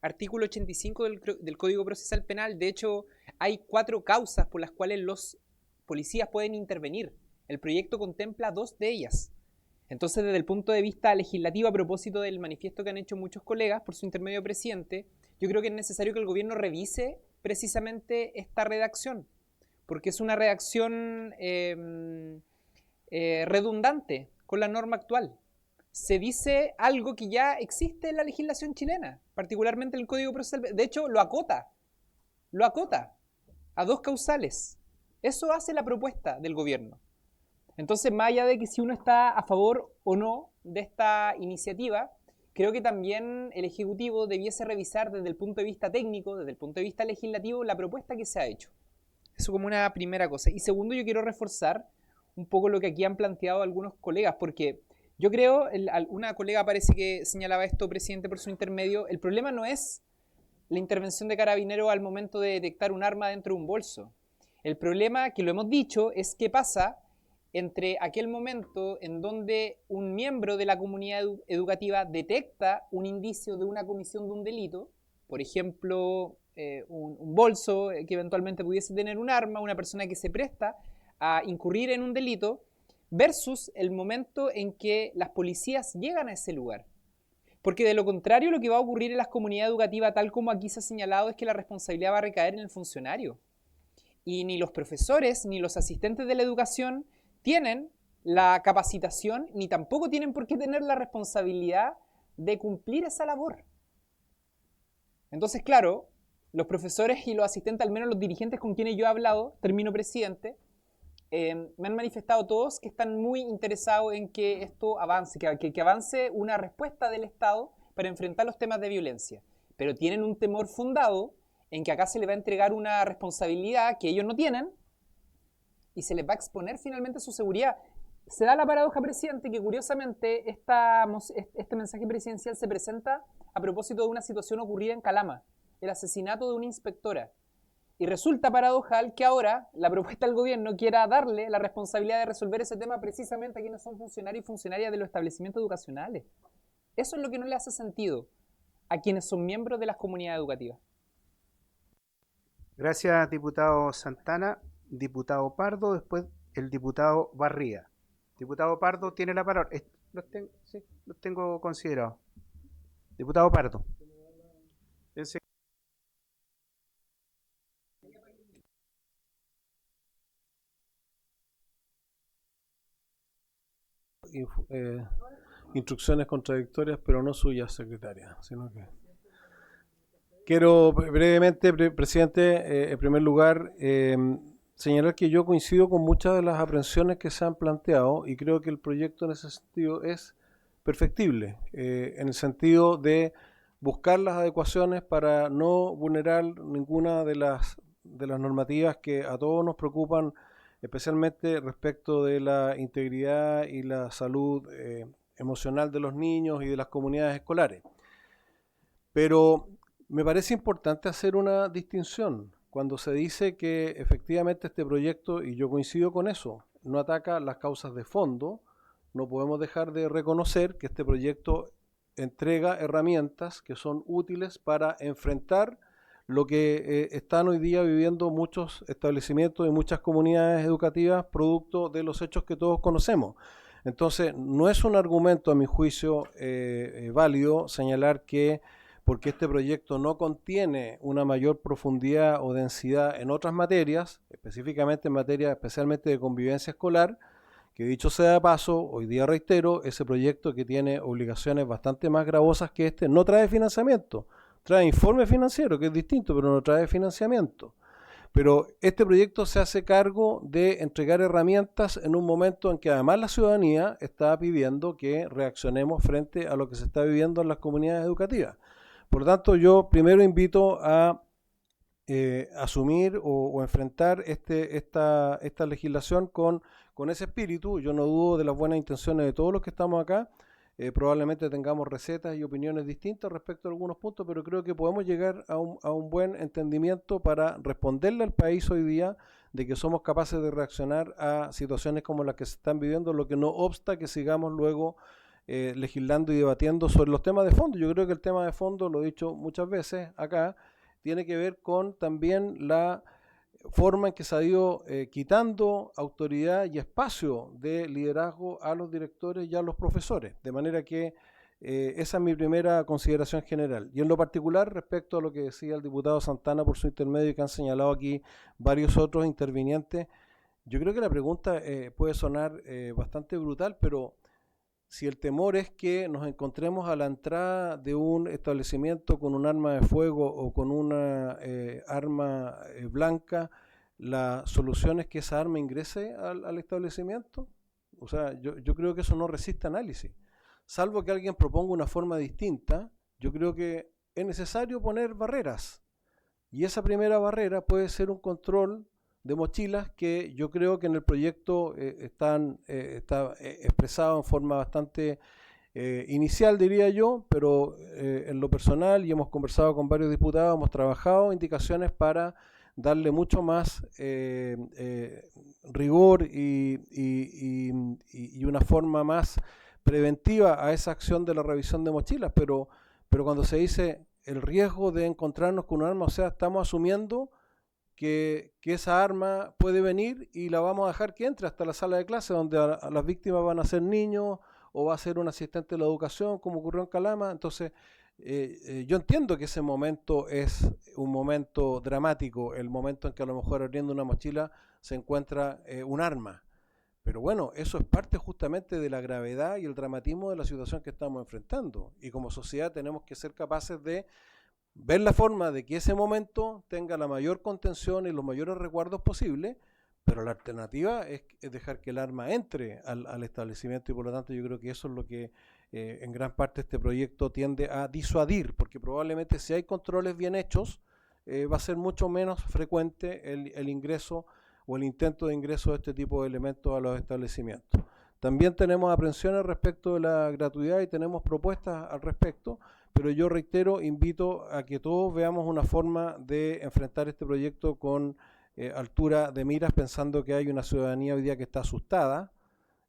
Artículo 85 del Código Procesal Penal. De hecho, hay 4 causas por las cuales los policías pueden intervenir. El proyecto contempla 2 de ellas. Entonces, desde el punto de vista legislativo, a propósito del manifiesto que han hecho muchos colegas por su intermedio presidente, yo creo que es necesario que el gobierno revise precisamente esta redacción, porque es una redacción redundante con la norma actual. Se dice algo que ya existe en la legislación chilena, particularmente en el Código Procesal. De hecho, lo acota a 2 causales. Eso hace la propuesta del gobierno. Entonces, más allá de que si uno está a favor o no de esta iniciativa, creo que también el Ejecutivo debiese revisar desde el punto de vista técnico, desde el punto de vista legislativo, la propuesta que se ha hecho. Eso como una primera cosa. Y segundo, yo quiero reforzar un poco lo que aquí han planteado algunos colegas, porque yo creo, una colega parece que señalaba esto, presidente, por su intermedio, el problema no es la intervención de carabineros al momento de detectar un arma dentro de un bolso. El problema, que lo hemos dicho, es qué pasa entre aquel momento en donde un miembro de la comunidad educativa detecta un indicio de una comisión de un delito, por ejemplo, un bolso que eventualmente pudiese tener un arma, una persona que se presta a incurrir en un delito, versus el momento en que las policías llegan a ese lugar. Porque de lo contrario, lo que va a ocurrir en las comunidades educativas, tal como aquí se ha señalado, es que la responsabilidad va a recaer en el funcionario. Y ni los profesores ni los asistentes de la educación tienen la capacitación, ni tampoco tienen por qué tener la responsabilidad de cumplir esa labor. Entonces, claro, los profesores y los asistentes, al menos los dirigentes con quienes yo he hablado, termino presidente, me han manifestado todos que están muy interesados en que esto avance, que avance una respuesta del Estado para enfrentar los temas de violencia. Pero tienen un temor fundado en que acá se les va a entregar una responsabilidad que ellos no tienen y se les va a exponer finalmente su seguridad. Se da la paradoja, presidente, que curiosamente este mensaje presidencial se presenta a propósito de una situación ocurrida en Calama, el asesinato de una inspectora. Y resulta paradojal que ahora la propuesta del gobierno quiera darle la responsabilidad de resolver ese tema precisamente a quienes son funcionarios y funcionarias de los establecimientos educacionales. Eso es lo que no le hace sentido a quienes son miembros de las comunidades educativas. Gracias, diputado Santana. Diputado Pardo, después el diputado Barría. Diputado Pardo tiene la palabra. Los tengo considerados. Diputado Pardo. Instrucciones contradictorias, pero no suyas, secretaria, sino que quiero brevemente, presidente, en primer lugar, señalar que yo coincido con muchas de las aprehensiones que se han planteado y creo que el proyecto en ese sentido es perfectible, en el sentido de buscar las adecuaciones para no vulnerar ninguna de las normativas que a todos nos preocupan, especialmente respecto de la integridad y la salud emocional de los niños y de las comunidades escolares. Pero me parece importante hacer una distinción cuando se dice que efectivamente este proyecto, y yo coincido con eso, no ataca las causas de fondo. No podemos dejar de reconocer que este proyecto entrega herramientas que son útiles para enfrentar lo que están hoy día viviendo muchos establecimientos y muchas comunidades educativas producto de los hechos que todos conocemos. Entonces, no es un argumento, a mi juicio, válido señalar que porque este proyecto no contiene una mayor profundidad o densidad en otras materias, específicamente en materia especialmente de convivencia escolar, que dicho sea de paso, hoy día reitero, ese proyecto que tiene obligaciones bastante más gravosas que este, no trae financiamiento. Trae informe financiero, que es distinto, pero no trae financiamiento. Pero este proyecto se hace cargo de entregar herramientas en un momento en que además la ciudadanía está pidiendo que reaccionemos frente a lo que se está viviendo en las comunidades educativas. Por lo tanto, yo primero invito a asumir o enfrentar esta legislación con ese espíritu. Yo no dudo de las buenas intenciones de todos los que estamos acá. Probablemente tengamos recetas y opiniones distintas respecto a algunos puntos, pero creo que podemos llegar a un buen entendimiento para responderle al país hoy día de que somos capaces de reaccionar a situaciones como las que se están viviendo, lo que no obsta que sigamos luego legislando y debatiendo sobre los temas de fondo. Yo creo que el tema de fondo, lo he dicho muchas veces acá, tiene que ver con también la forma en que se ha ido quitando autoridad y espacio de liderazgo a los directores y a los profesores, de manera que esa es mi primera consideración general. Y en lo particular, respecto a lo que decía el diputado Santana por su intermedio y que han señalado aquí varios otros intervinientes, yo creo que la pregunta puede sonar bastante brutal, pero si el temor es que nos encontremos a la entrada de un establecimiento con un arma de fuego o con una arma blanca, la solución es que esa arma ingrese al establecimiento. O sea, yo creo que eso no resiste análisis. Salvo que alguien proponga una forma distinta, yo creo que es necesario poner barreras. Y esa primera barrera puede ser un control de mochilas que yo creo que en el proyecto está expresado en forma bastante inicial, diría yo, pero en lo personal, y hemos conversado con varios diputados, hemos trabajado indicaciones para darle mucho más rigor y una forma más preventiva a esa acción de la revisión de mochilas, pero cuando se dice el riesgo de encontrarnos con un arma, o sea, estamos asumiendo que esa arma puede venir y la vamos a dejar que entre hasta la sala de clase, donde a las víctimas van a ser niños o va a ser un asistente de la educación, como ocurrió en Calama. Entonces, yo entiendo que ese momento es un momento dramático, el momento en que a lo mejor abriendo una mochila se encuentra un arma. Pero bueno, eso es parte justamente de la gravedad y el dramatismo de la situación que estamos enfrentando. Y como sociedad tenemos que ser capaces de ver la forma de que ese momento tenga la mayor contención y los mayores resguardos posibles, pero la alternativa es dejar que el arma entre al establecimiento, y por lo tanto yo creo que eso es lo que en gran parte este proyecto tiende a disuadir, porque probablemente si hay controles bien hechos, va a ser mucho menos frecuente el ingreso o el intento de ingreso de este tipo de elementos a los establecimientos. También tenemos aprensiones respecto de la gratuidad y tenemos propuestas al respecto, pero yo reitero, invito a que todos veamos una forma de enfrentar este proyecto con altura de miras, pensando que hay una ciudadanía hoy día que está asustada.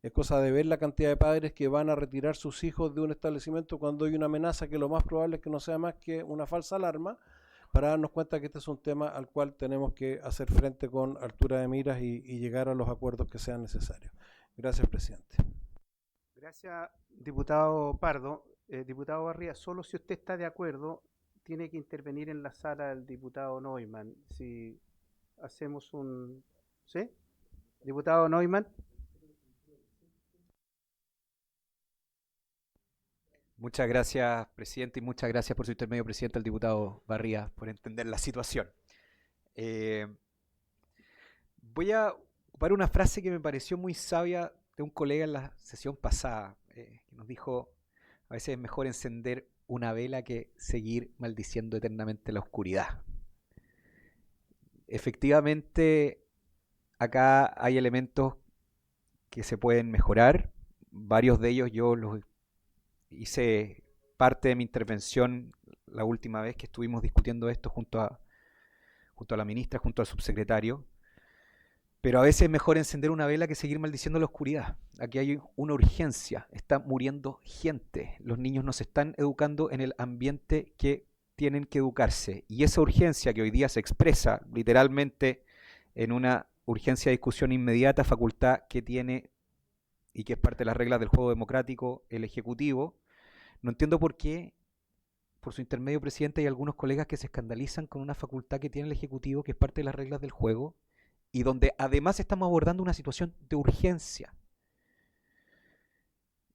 Es cosa de ver la cantidad de padres que van a retirar sus hijos de un establecimiento cuando hay una amenaza que lo más probable es que no sea más que una falsa alarma, para darnos cuenta que este es un tema al cual tenemos que hacer frente con altura de miras y llegar a los acuerdos que sean necesarios. Gracias, presidente. Gracias, diputado Pardo. Diputado Barría, solo si usted está de acuerdo, tiene que intervenir en la sala el diputado Neumann. Si hacemos un... ¿Sí? Diputado Neumann. Muchas gracias, presidente, y muchas gracias por su intermedio, presidente, al diputado Barría, por entender la situación. Voy a ocupar una frase que me pareció muy sabia de un colega en la sesión pasada, que nos dijo: a veces es mejor encender una vela que seguir maldiciendo eternamente la oscuridad. Efectivamente, acá hay elementos que se pueden mejorar. Varios de ellos yo los hice parte de mi intervención la última vez que estuvimos discutiendo esto junto a la ministra, junto al subsecretario. Pero a veces es mejor encender una vela que seguir maldiciendo la oscuridad. Aquí hay una urgencia, está muriendo gente. Los niños no se están educando en el ambiente que tienen que educarse. Y esa urgencia que hoy día se expresa literalmente en una urgencia de discusión inmediata, facultad que tiene y que es parte de las reglas del juego democrático el Ejecutivo. No entiendo por qué, por su intermedio, presidente, hay algunos colegas que se escandalizan con una facultad que tiene el Ejecutivo, que es parte de las reglas del juego, y donde además estamos abordando una situación de urgencia.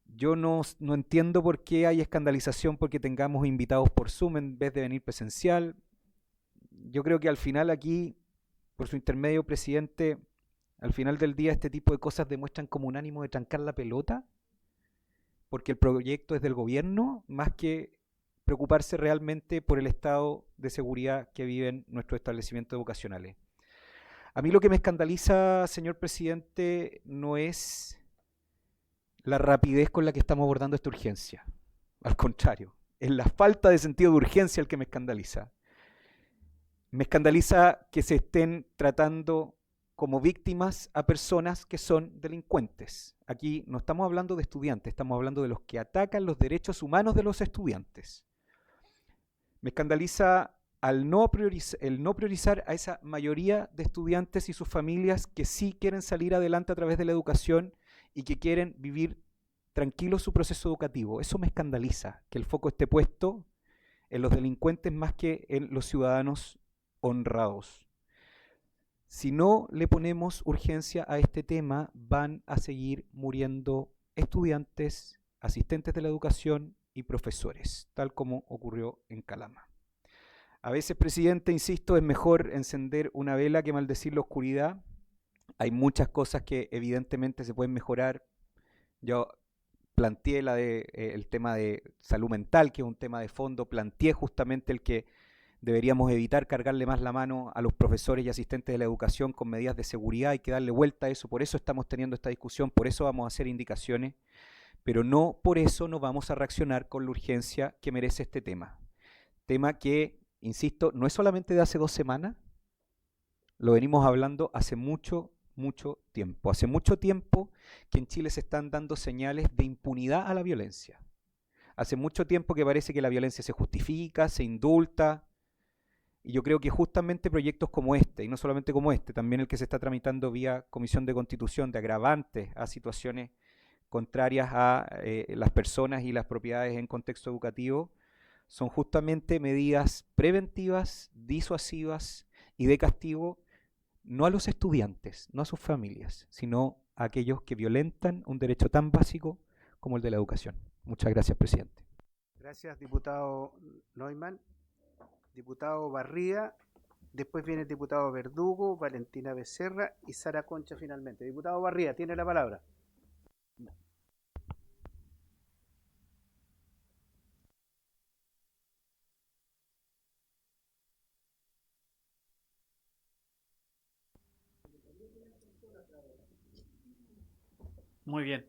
Yo no entiendo por qué hay escandalización porque tengamos invitados por Zoom en vez de venir presencial. Yo creo que al final aquí, por su intermedio, presidente, al final del día este tipo de cosas demuestran como un ánimo de trancar la pelota, porque el proyecto es del gobierno, más que preocuparse realmente por el estado de seguridad que viven nuestros establecimientos educacionales. A mí lo que me escandaliza, señor presidente, no es la rapidez con la que estamos abordando esta urgencia. Al contrario, es la falta de sentido de urgencia el que me escandaliza. Me escandaliza que se estén tratando como víctimas a personas que son delincuentes. Aquí no estamos hablando de estudiantes, estamos hablando de los que atacan los derechos humanos de los estudiantes. Me escandaliza el no priorizar a esa mayoría de estudiantes y sus familias que sí quieren salir adelante a través de la educación y que quieren vivir tranquilos su proceso educativo. Eso me escandaliza, que el foco esté puesto en los delincuentes más que en los ciudadanos honrados. Si no le ponemos urgencia a este tema, van a seguir muriendo estudiantes, asistentes de la educación y profesores, tal como ocurrió en Calama. A veces, presidente, insisto, es mejor encender una vela que maldecir la oscuridad. Hay muchas cosas que evidentemente se pueden mejorar. Yo planteé el tema de salud mental, que es un tema de fondo. Planteé justamente el que deberíamos evitar cargarle más la mano a los profesores y asistentes de la educación con medidas de seguridad. Hay que darle vuelta a eso. Por eso estamos teniendo esta discusión, por eso vamos a hacer indicaciones, pero no por eso no vamos a reaccionar con la urgencia que merece este tema. Tema que, insisto, no es solamente de hace 2 semanas, lo venimos hablando hace mucho tiempo. Hace mucho tiempo que en Chile se están dando señales de impunidad a la violencia. Hace mucho tiempo que parece que la violencia se justifica, se indulta, y yo creo que justamente proyectos como este, y no solamente como este, también el que se está tramitando vía Comisión de Constitución de agravantes a situaciones contrarias a las personas y las propiedades en contexto educativo, son justamente medidas preventivas, disuasivas y de castigo, no a los estudiantes, no a sus familias, sino a aquellos que violentan un derecho tan básico como el de la educación. Muchas gracias, presidente. Gracias, diputado Neumann. Diputado Barría, después viene el diputado Verdugo, Valentina Becerra y Sara Concha finalmente. Diputado Barría, tiene la palabra. Muy bien.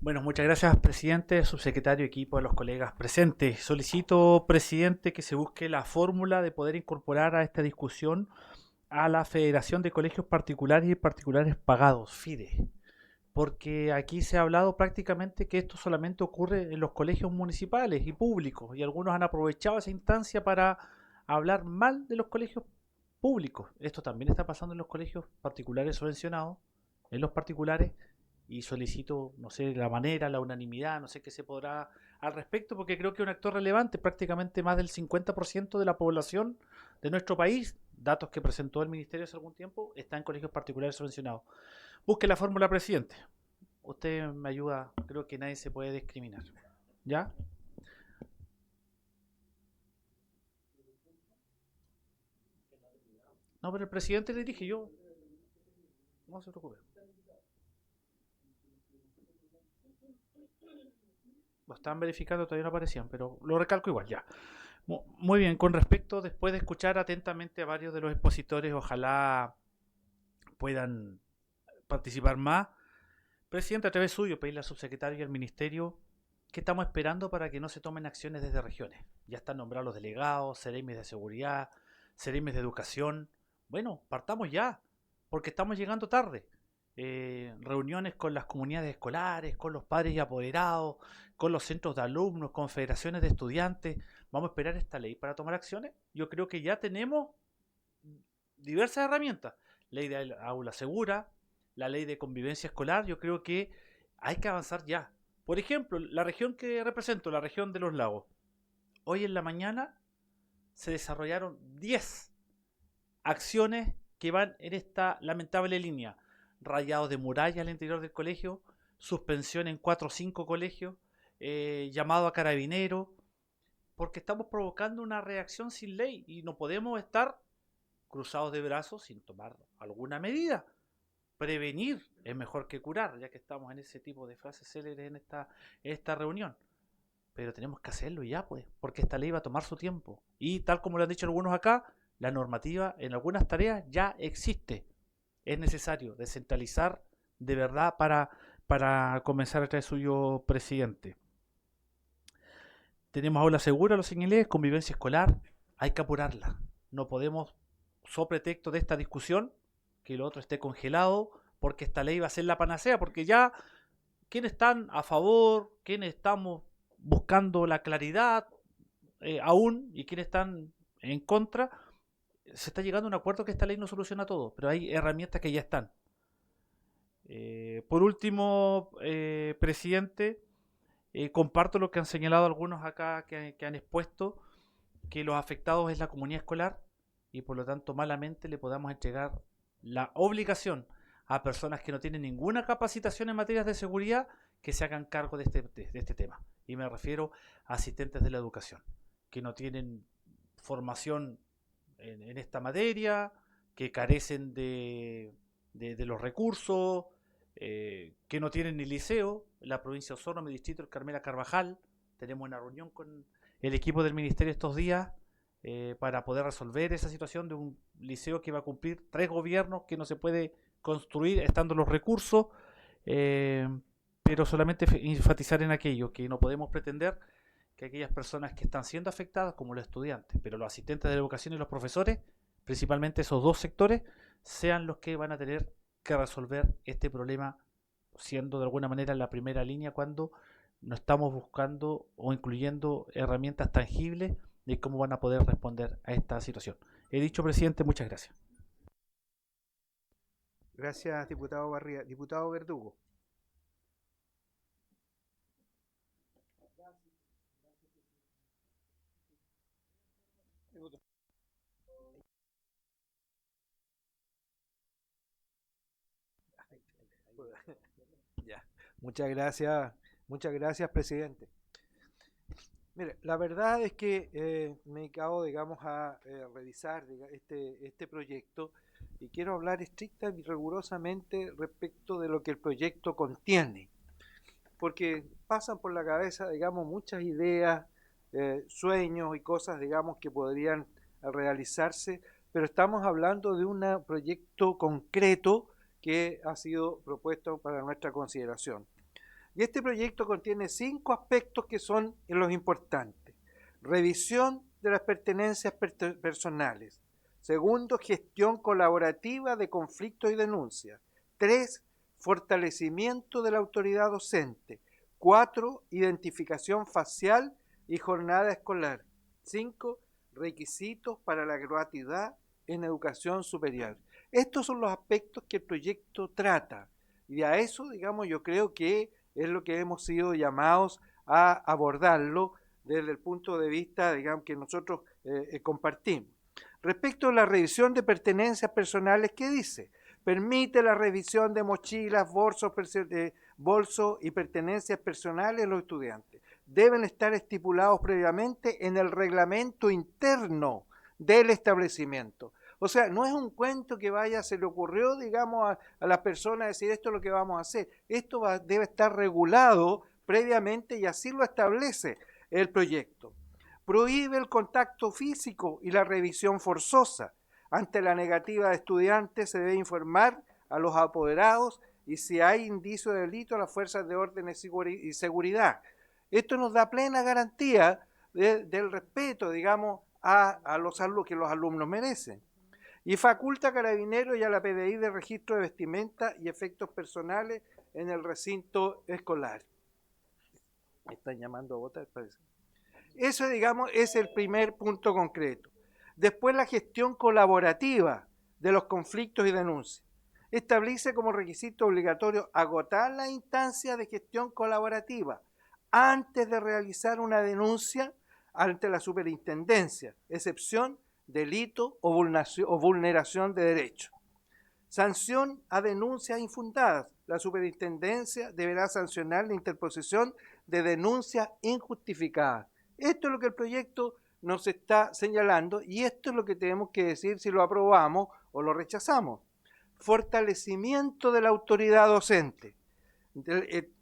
Bueno, muchas gracias, presidente, subsecretario, equipo de los colegas presentes. Solicito, presidente, que se busque la fórmula de poder incorporar a esta discusión a la Federación de Colegios Particulares y Particulares Pagados, FIDE, porque aquí se ha hablado prácticamente que esto solamente ocurre en los colegios municipales y públicos, y algunos han aprovechado esa instancia para hablar mal de los colegios públicos. Esto también está pasando en los colegios particulares subvencionados, en los particulares, y solicito, no sé, la manera, la unanimidad, no sé qué se podrá al respecto, porque creo que es un actor relevante, prácticamente más del 50% de la población de nuestro país, datos que presentó el Ministerio hace algún tiempo, está en colegios particulares subvencionados. Busque la fórmula, presidente. Usted me ayuda, creo que nadie se puede discriminar. ¿Ya? No, pero el presidente le dije yo. No se preocupe. Lo están verificando, todavía no aparecían, pero lo recalco igual, ya. Muy bien, con respecto, después de escuchar atentamente a varios de los expositores, ojalá puedan participar más. Presidente, a través suyo, pedirle al subsecretario y al ministerio qué estamos esperando para que no se tomen acciones desde regiones. Ya están nombrados los delegados, seremis de seguridad, seremis de educación. Bueno, partamos ya, porque estamos llegando tarde. Reuniones con las comunidades escolares, con los padres y apoderados, con los centros de alumnos, con federaciones de estudiantes. ¿Vamos a esperar esta ley para tomar acciones? Yo creo que ya tenemos diversas herramientas. Ley de aula segura, la ley de convivencia escolar. Yo creo que hay que avanzar ya. Por ejemplo, la región que represento, la región de los lagos. Hoy en la mañana se desarrollaron 10 acciones que van en esta lamentable línea. Rayados de muralla al interior del colegio, suspensión en 4 o 5 colegios, llamado a carabineros, porque estamos provocando una reacción sin ley y no podemos estar cruzados de brazos sin tomar alguna medida. Prevenir es mejor que curar, ya que estamos en ese tipo de frases célebres en esta reunión. Pero tenemos que hacerlo ya, pues, porque esta ley va a tomar su tiempo. Y tal como lo han dicho algunos acá, la normativa en algunas tareas ya existe. Es necesario descentralizar de verdad para comenzar a traer suyo, presidente. Tenemos aula segura, lo señalé, convivencia escolar, hay que apurarla. No podemos, so pretexto de esta discusión, que lo otro esté congelado, porque esta ley va a ser la panacea, porque ya quienes están a favor, quienes estamos buscando la claridad aún, y quienes están en contra, se está llegando a un acuerdo que esta ley no soluciona todo, pero hay herramientas que ya están. Por último, presidente, comparto lo que han señalado algunos acá que han expuesto, que los afectados es la comunidad escolar y por lo tanto malamente le podamos entregar la obligación a personas que no tienen ninguna capacitación en materias de seguridad que se hagan cargo de este tema. Y me refiero a asistentes de la educación, que no tienen formación en esta materia, que carecen de los recursos, que no tienen ni liceo. En la provincia de Osorno, mi distrito, el Carmela Carvajal, tenemos una reunión con el equipo del ministerio estos días para poder resolver esa situación de un liceo que va a cumplir 3 gobiernos, que no se puede construir estando los recursos, pero solamente enfatizar en aquello, que no podemos pretender que aquellas personas que están siendo afectadas, como los estudiantes, pero los asistentes de la educación y los profesores, principalmente esos dos sectores, sean los que van a tener que resolver este problema, siendo de alguna manera en la primera línea cuando no estamos buscando o incluyendo herramientas tangibles de cómo van a poder responder a esta situación. He dicho, presidente, muchas gracias. Gracias, diputado Barría. Diputado Verdugo. Ya. Muchas gracias, presidente. Mire, la verdad es que me he dedicado, digamos, a revisar este proyecto y quiero hablar estricta y rigurosamente respecto de lo que el proyecto contiene, porque pasan por la cabeza, digamos, muchas ideas, sueños y cosas, digamos, que podrían realizarse, pero estamos hablando de un proyecto concreto que ha sido propuesto para nuestra consideración. Y este proyecto contiene 5 aspectos que son los importantes. Revisión de las pertenencias personales. Segundo, gestión colaborativa de conflictos y denuncias. 3, fortalecimiento de la autoridad docente. 4, identificación facial y jornada escolar. 5, requisitos para la gratuidad en educación superior. Estos son los aspectos que el proyecto trata. Y a eso, digamos, yo creo que es lo que hemos sido llamados a abordarlo desde el punto de vista, digamos, que nosotros compartimos. Respecto a la revisión de pertenencias personales, ¿qué dice? Permite la revisión de mochilas, bolsos y pertenencias personales de los estudiantes. Deben estar estipulados previamente en el reglamento interno del establecimiento. O sea, no es un cuento que se le ocurrió, digamos, a las personas decir esto es lo que vamos a hacer. Esto debe estar regulado previamente y así lo establece el proyecto. Prohíbe el contacto físico y la revisión forzosa. Ante la negativa de estudiantes se debe informar a los apoderados y si hay indicio de delito a las fuerzas de orden y seguridad. Esto nos da plena garantía del respeto, digamos, a los alumnos que los alumnos merecen. Y faculta a Carabineros y a la PDI de registro de vestimenta y efectos personales en el recinto escolar. Me están llamando a votar, parece. Eso, digamos, es el primer punto concreto. Después, la gestión colaborativa de los conflictos y denuncias. Establece como requisito obligatorio agotar la instancia de gestión colaborativa antes de realizar una denuncia ante la superintendencia, excepción delito o vulneración de derechos. Sanción a denuncias infundadas. La superintendencia deberá sancionar la interposición de denuncias injustificadas. Esto es lo que el proyecto nos está señalando y esto es lo que tenemos que decir si lo aprobamos o lo rechazamos. Fortalecimiento de la autoridad docente.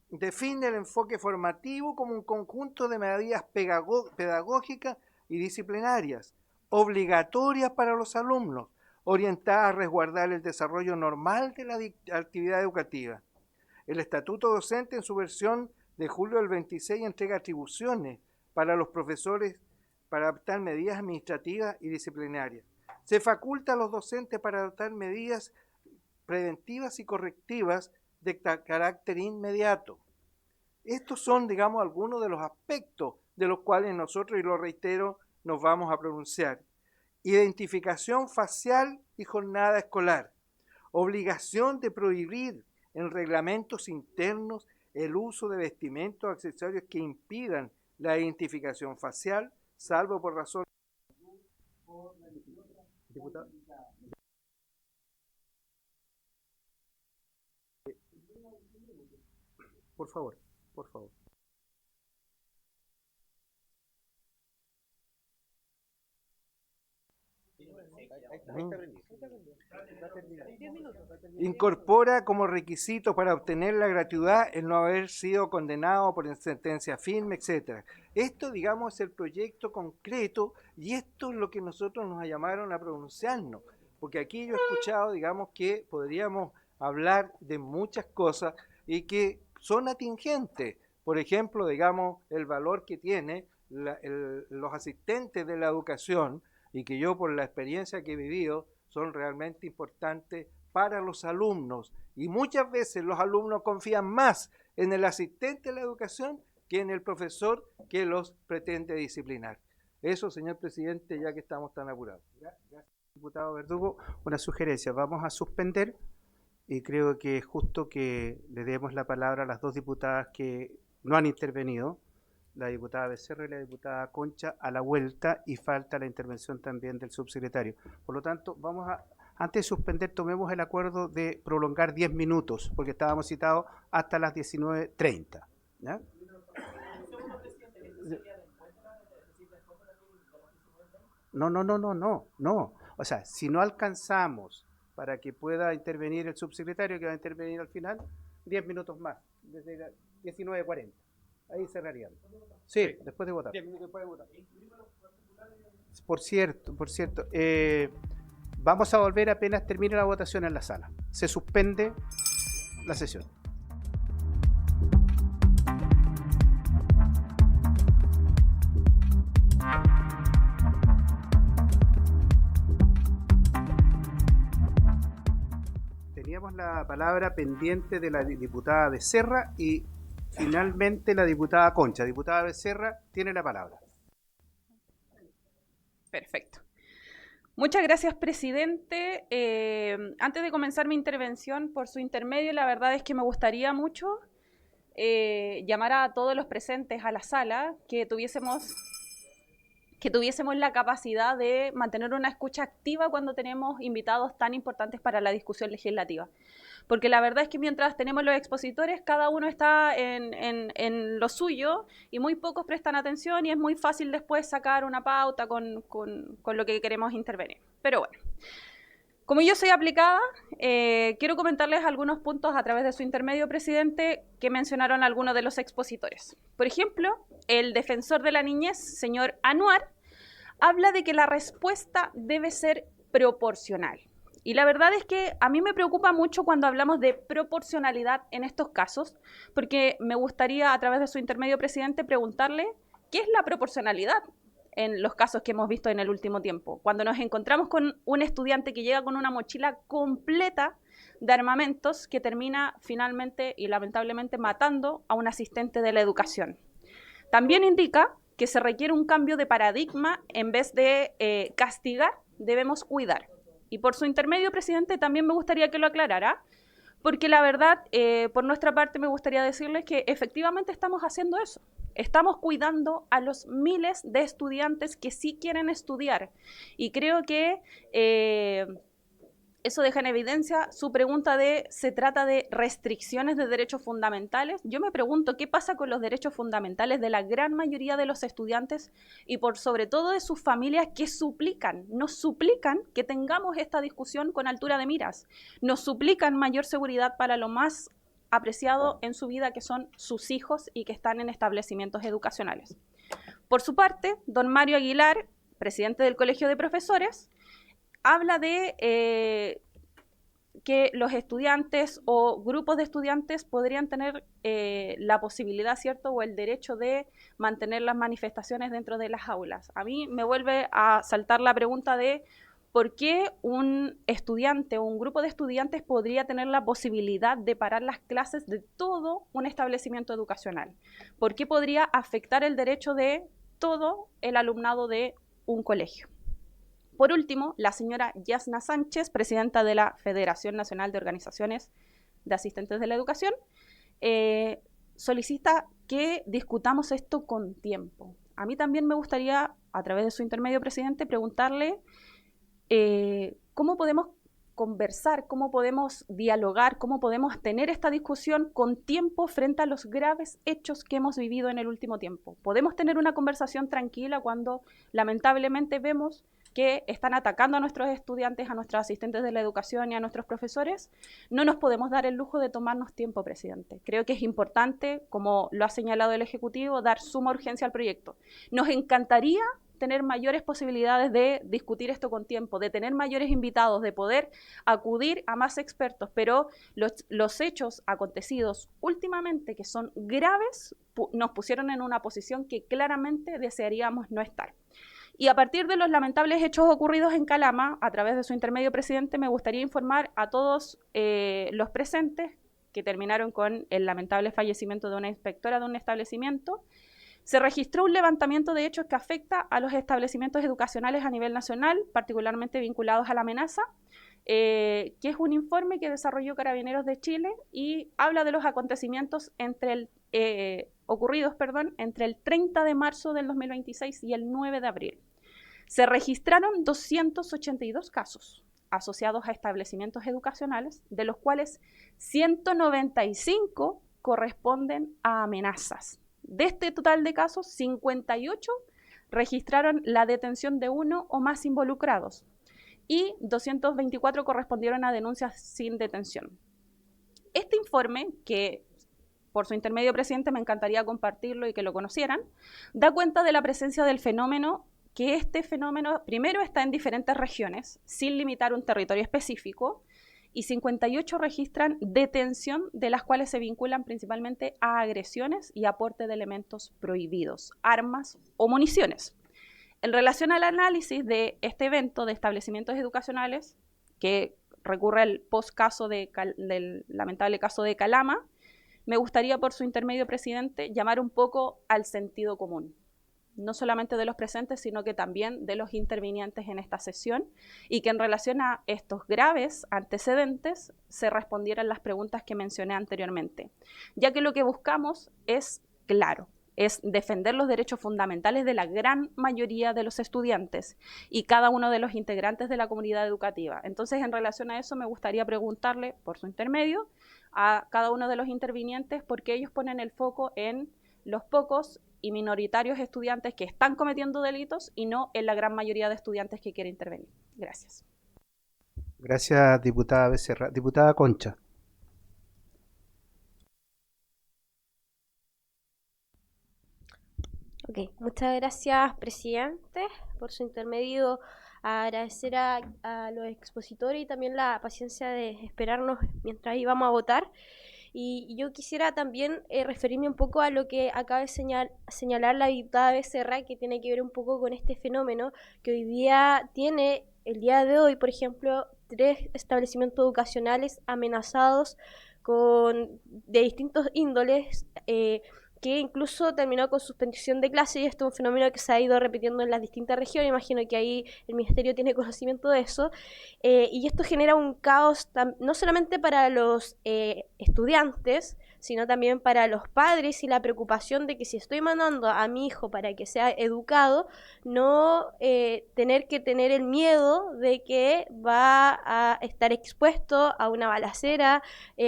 Define el enfoque formativo como un conjunto de medidas pedagógicas y disciplinarias obligatorias para los alumnos, orientadas a resguardar el desarrollo normal de la actividad educativa. El estatuto docente en su versión de julio del 26 entrega atribuciones para los profesores para adoptar medidas administrativas y disciplinarias. Se faculta a los docentes para adoptar medidas preventivas y correctivas de carácter inmediato. Estos son, digamos, algunos de los aspectos de los cuales nosotros, y lo reitero, nos vamos a pronunciar. Identificación facial y jornada escolar. Obligación de prohibir en reglamentos internos el uso de vestimentos o accesorios que impidan la identificación facial, salvo por razón. Diputado. Por favor. Incorpora como requisito para obtener la gratuidad el no haber sido condenado por sentencia firme, etc. Esto, digamos, es el proyecto concreto y esto es lo que nosotros nos llamaron a pronunciarnos, porque aquí yo he escuchado, digamos, que podríamos hablar de muchas cosas y que son atingentes. Por ejemplo, digamos, el valor que tiene los asistentes de la educación y que yo por la experiencia que he vivido son realmente importantes para los alumnos y muchas veces los alumnos confían más en el asistente de la educación que en el profesor que los pretende disciplinar. Eso, señor presidente, ya que estamos tan apurados. Gracias, diputado Verdugo. Una sugerencia, vamos a suspender y creo que es justo que le demos la palabra a las dos diputadas que no han intervenido, la diputada Becerra y la diputada Concha, a la vuelta, y falta la intervención también del subsecretario. Por lo tanto, antes de suspender, tomemos el acuerdo de prolongar 10 minutos, porque estábamos citados hasta las 19:30. ¿Ya? No. O sea, si no alcanzamos para que pueda intervenir el subsecretario, que va a intervenir al final, 10 minutos más, desde las 19:40. Ahí cerraríamos. Sí, después de votar. 10 minutos después de votar. Por cierto, vamos a volver apenas termine la votación en la sala. Se suspende la sesión. Teníamos la palabra pendiente de la diputada Becerra y finalmente la diputada Concha. Diputada Becerra, tiene la palabra. Perfecto. Muchas gracias, presidente. Antes de comenzar mi intervención, por su intermedio, la verdad es que me gustaría mucho llamar a todos los presentes a la sala, que tuviésemos la capacidad de mantener una escucha activa cuando tenemos invitados tan importantes para la discusión legislativa. Porque la verdad es que mientras tenemos los expositores, cada uno está en lo suyo y muy pocos prestan atención y es muy fácil después sacar una pauta con lo que queremos intervenir. Pero bueno, como yo soy aplicada, quiero comentarles algunos puntos a través de su intermedio, presidente, que mencionaron algunos de los expositores. Por ejemplo, el defensor de la niñez, señor Anuar, habla de que la respuesta debe ser proporcional. Y la verdad es que a mí me preocupa mucho cuando hablamos de proporcionalidad en estos casos, porque me gustaría, a través de su intermedio, presidente, preguntarle qué es la proporcionalidad en los casos que hemos visto en el último tiempo. Cuando nos encontramos con un estudiante que llega con una mochila completa de armamentos que termina finalmente y lamentablemente matando a un asistente de la educación. También indica que se requiere un cambio de paradigma. En vez de castigar, debemos cuidar. Y por su intermedio, presidente, también me gustaría que lo aclarara, porque la verdad, por nuestra parte, me gustaría decirles que efectivamente estamos haciendo eso. Estamos cuidando a los miles de estudiantes que sí quieren estudiar. Y creo que eso deja en evidencia su pregunta de ¿se trata de restricciones de derechos fundamentales? Yo me pregunto qué pasa con los derechos fundamentales de la gran mayoría de los estudiantes y por sobre todo de sus familias que nos suplican que tengamos esta discusión con altura de miras, nos suplican mayor seguridad para lo más apreciado en su vida, que son sus hijos y que están en establecimientos educacionales. Por su parte, don Mario Aguilar, presidente del Colegio de Profesores, habla de que los estudiantes o grupos de estudiantes podrían tener la posibilidad, ¿cierto?, o el derecho de mantener las manifestaciones dentro de las aulas. A mí me vuelve a saltar la pregunta de ¿por qué un estudiante o un grupo de estudiantes podría tener la posibilidad de parar las clases de todo un establecimiento educacional? ¿Por qué podría afectar el derecho de todo el alumnado de un colegio? Por último, la señora Yasna Sánchez, presidenta de la Federación Nacional de Organizaciones de Asistentes de la Educación, solicita que discutamos esto con tiempo. A mí también me gustaría, a través de su intermedio, presidente, preguntarle cómo podemos conversar, cómo podemos dialogar, cómo podemos tener esta discusión con tiempo frente a los graves hechos que hemos vivido en el último tiempo. Podemos tener una conversación tranquila cuando lamentablemente vemos que están atacando a nuestros estudiantes, a nuestros asistentes de la educación y a nuestros profesores. No nos podemos dar el lujo de tomarnos tiempo, presidente. Creo que es importante, como lo ha señalado el Ejecutivo, dar suma urgencia al proyecto. Nos encantaría tener mayores posibilidades de discutir esto con tiempo, de tener mayores invitados, de poder acudir a más expertos, pero los hechos acontecidos últimamente, que son graves, nos pusieron en una posición que claramente desearíamos no estar. Y a partir de los lamentables hechos ocurridos en Calama, a través de su intermedio, presidente, me gustaría informar a todos los presentes que terminaron con el lamentable fallecimiento de una inspectora de un establecimiento, se registró un levantamiento de hechos que afecta a los establecimientos educacionales a nivel nacional, particularmente vinculados a la amenaza, que es un informe que desarrolló Carabineros de Chile y habla de los acontecimientos ocurridos entre el 30 de marzo del 2026 y el 9 de abril. Se registraron 282 casos asociados a establecimientos educacionales, de los cuales 195 corresponden a amenazas. De este total de casos, 58 registraron la detención de uno o más involucrados y 224 correspondieron a denuncias sin detención. Este informe, que por su intermedio, presidente, me encantaría compartirlo y que lo conocieran, da cuenta de la presencia del fenómeno, que este fenómeno primero está en diferentes regiones, sin limitar un territorio específico, y 58 registran detención, de las cuales se vinculan principalmente a agresiones y aporte de elementos prohibidos, armas o municiones. En relación al análisis de este evento de establecimientos educacionales, que recurre al post-caso del lamentable caso de Calama, me gustaría, por su intermedio, presidente, llamar un poco al sentido común, no solamente de los presentes, sino que también de los intervinientes en esta sesión, y que en relación a estos graves antecedentes se respondieran las preguntas que mencioné anteriormente, ya que lo que buscamos es claro, es defender los derechos fundamentales de la gran mayoría de los estudiantes y cada uno de los integrantes de la comunidad educativa. Entonces, en relación a eso, me gustaría preguntarle, por su intermedio, a cada uno de los intervinientes por qué ellos ponen el foco en los pocos y minoritarios estudiantes que están cometiendo delitos y no en la gran mayoría de estudiantes que quiere intervenir. Gracias. Gracias, diputada Becerra. Diputada Concha. Ok, muchas gracias, presidente, por su intermedio. Agradecer a los expositores y también la paciencia de esperarnos mientras íbamos a votar. Y yo quisiera también referirme un poco a lo que acaba de señalar la diputada Becerra, que tiene que ver un poco con este fenómeno que hoy día tiene, el día de hoy, por ejemplo, 3 establecimientos educacionales amenazados de distintos índoles, que incluso terminó con suspensión de clases, y esto es un fenómeno que se ha ido repitiendo en las distintas regiones. Imagino que ahí el Ministerio tiene conocimiento de eso, y esto genera un caos no solamente para los estudiantes, sino también para los padres, y la preocupación de que si estoy mandando a mi hijo para que sea educado, no tener que tener el miedo de que va a estar expuesto a una balacera,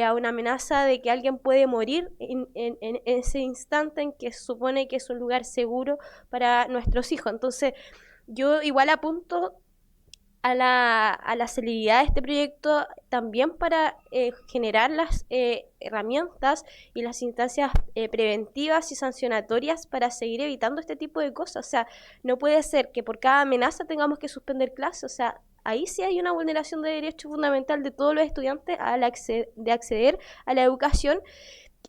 a una amenaza de que alguien puede morir en ese instante en que se supone que es un lugar seguro para nuestros hijos. Entonces, yo igual apunto a la celeridad de este proyecto también para generar las herramientas y las instancias preventivas y sancionatorias para seguir evitando este tipo de cosas. O sea, no puede ser que por cada amenaza tengamos que suspender clases. O sea, ahí sí hay una vulneración de derecho fundamental de todos los estudiantes de acceder a la educación.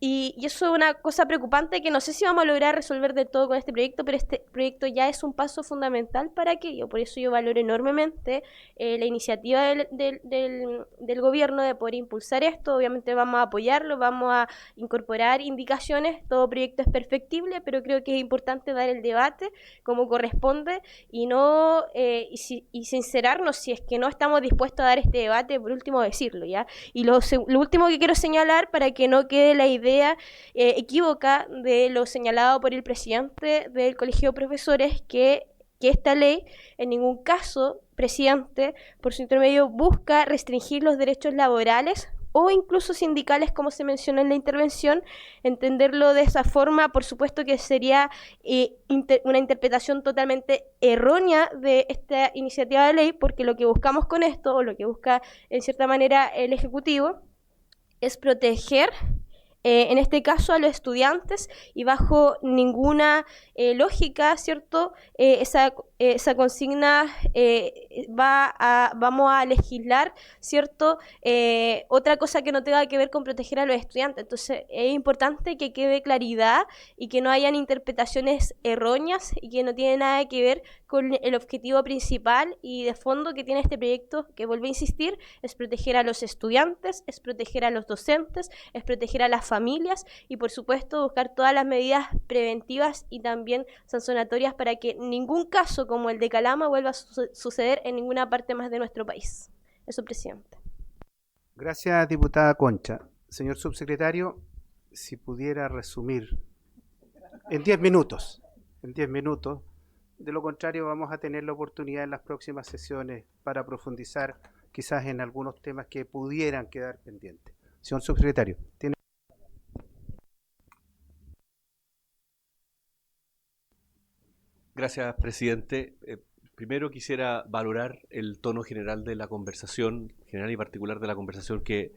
Y eso es una cosa preocupante que no sé si vamos a lograr resolver del todo con este proyecto, pero este proyecto ya es un paso fundamental para aquello. Por eso yo valoro enormemente la iniciativa del gobierno de poder impulsar esto. Obviamente vamos a apoyarlo, vamos a incorporar indicaciones. Todo proyecto es perfectible, pero creo que es importante dar el debate como corresponde y no y sincerarnos si es que no estamos dispuestos a dar este debate, por último decirlo, ¿ya? Y lo último que quiero señalar, para que no quede la idea equívoca de lo señalado por el presidente del Colegio de Profesores, que esta ley en ningún caso, presidente, por su intermedio busca restringir los derechos laborales o incluso sindicales, como se mencionó en la intervención. Entenderlo de esa forma, por supuesto que sería una interpretación totalmente errónea de esta iniciativa de ley, porque lo que buscamos con esto, o lo que busca en cierta manera el Ejecutivo, es proteger en este caso a los estudiantes, y bajo ninguna lógica, ¿cierto? Esa consigna vamos a legislar, ¿cierto? Otra cosa que no tenga que ver con proteger a los estudiantes. Entonces es importante que quede claridad y que no hayan interpretaciones erróneas y que no tiene nada que ver con el objetivo principal y de fondo que tiene este proyecto, que vuelvo a insistir, es proteger a los estudiantes, es proteger a los docentes, es proteger a las familias y por supuesto buscar todas las medidas preventivas y también sancionatorias para que ningún caso como el de Calama vuelva a suceder en ninguna parte más de nuestro país. Eso, presidente. Gracias, diputada Concha. Señor subsecretario, si pudiera resumir en 10 minutos, de lo contrario vamos a tener la oportunidad en las próximas sesiones para profundizar quizás en algunos temas que pudieran quedar pendientes. Señor subsecretario, tiene... Gracias, presidente. Primero quisiera valorar el tono general de la conversación, general y particular de la conversación, que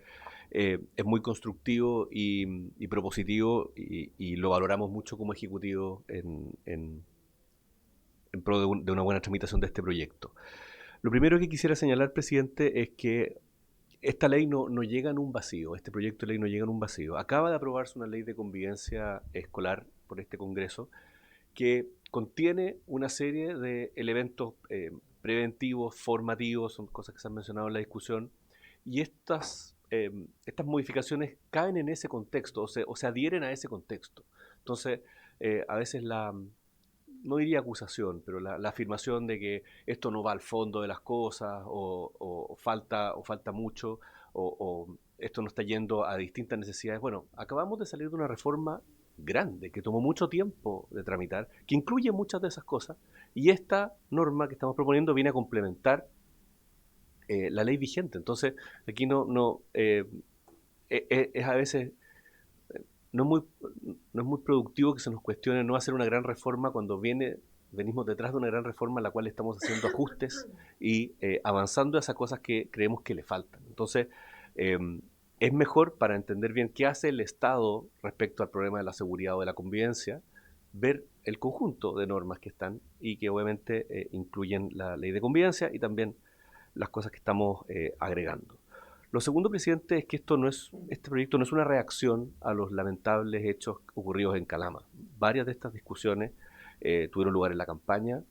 es muy constructivo y propositivo y lo valoramos mucho como ejecutivo en pro de una buena tramitación de este proyecto. Lo primero que quisiera señalar, presidente, es que esta ley no llega en un vacío, este proyecto de ley no llega en un vacío. Acaba de aprobarse una ley de convivencia escolar por este Congreso que contiene una serie de elementos preventivos, formativos, son cosas que se han mencionado en la discusión, y estas modificaciones caen en ese contexto, o se adhieren a ese contexto. Entonces, a veces no diría acusación, pero la afirmación de que esto no va al fondo de las cosas, o falta mucho, o esto no está yendo a distintas necesidades. Bueno, acabamos de salir de una reforma grande, que tomó mucho tiempo de tramitar, que incluye muchas de esas cosas, y esta norma que estamos proponiendo viene a complementar la ley vigente. Entonces, aquí es a veces no es muy productivo que se nos cuestione no hacer una gran reforma cuando venimos detrás de una gran reforma en la cual estamos haciendo ajustes y avanzando a esas cosas que creemos que le faltan. Entonces, es mejor, para entender bien qué hace el Estado respecto al problema de la seguridad o de la convivencia, ver el conjunto de normas que están y que obviamente incluyen la ley de convivencia y también las cosas que estamos agregando. Lo segundo, presidente, es que este proyecto no es una reacción a los lamentables hechos ocurridos en Calama. Varias de estas discusiones tuvieron lugar en la campaña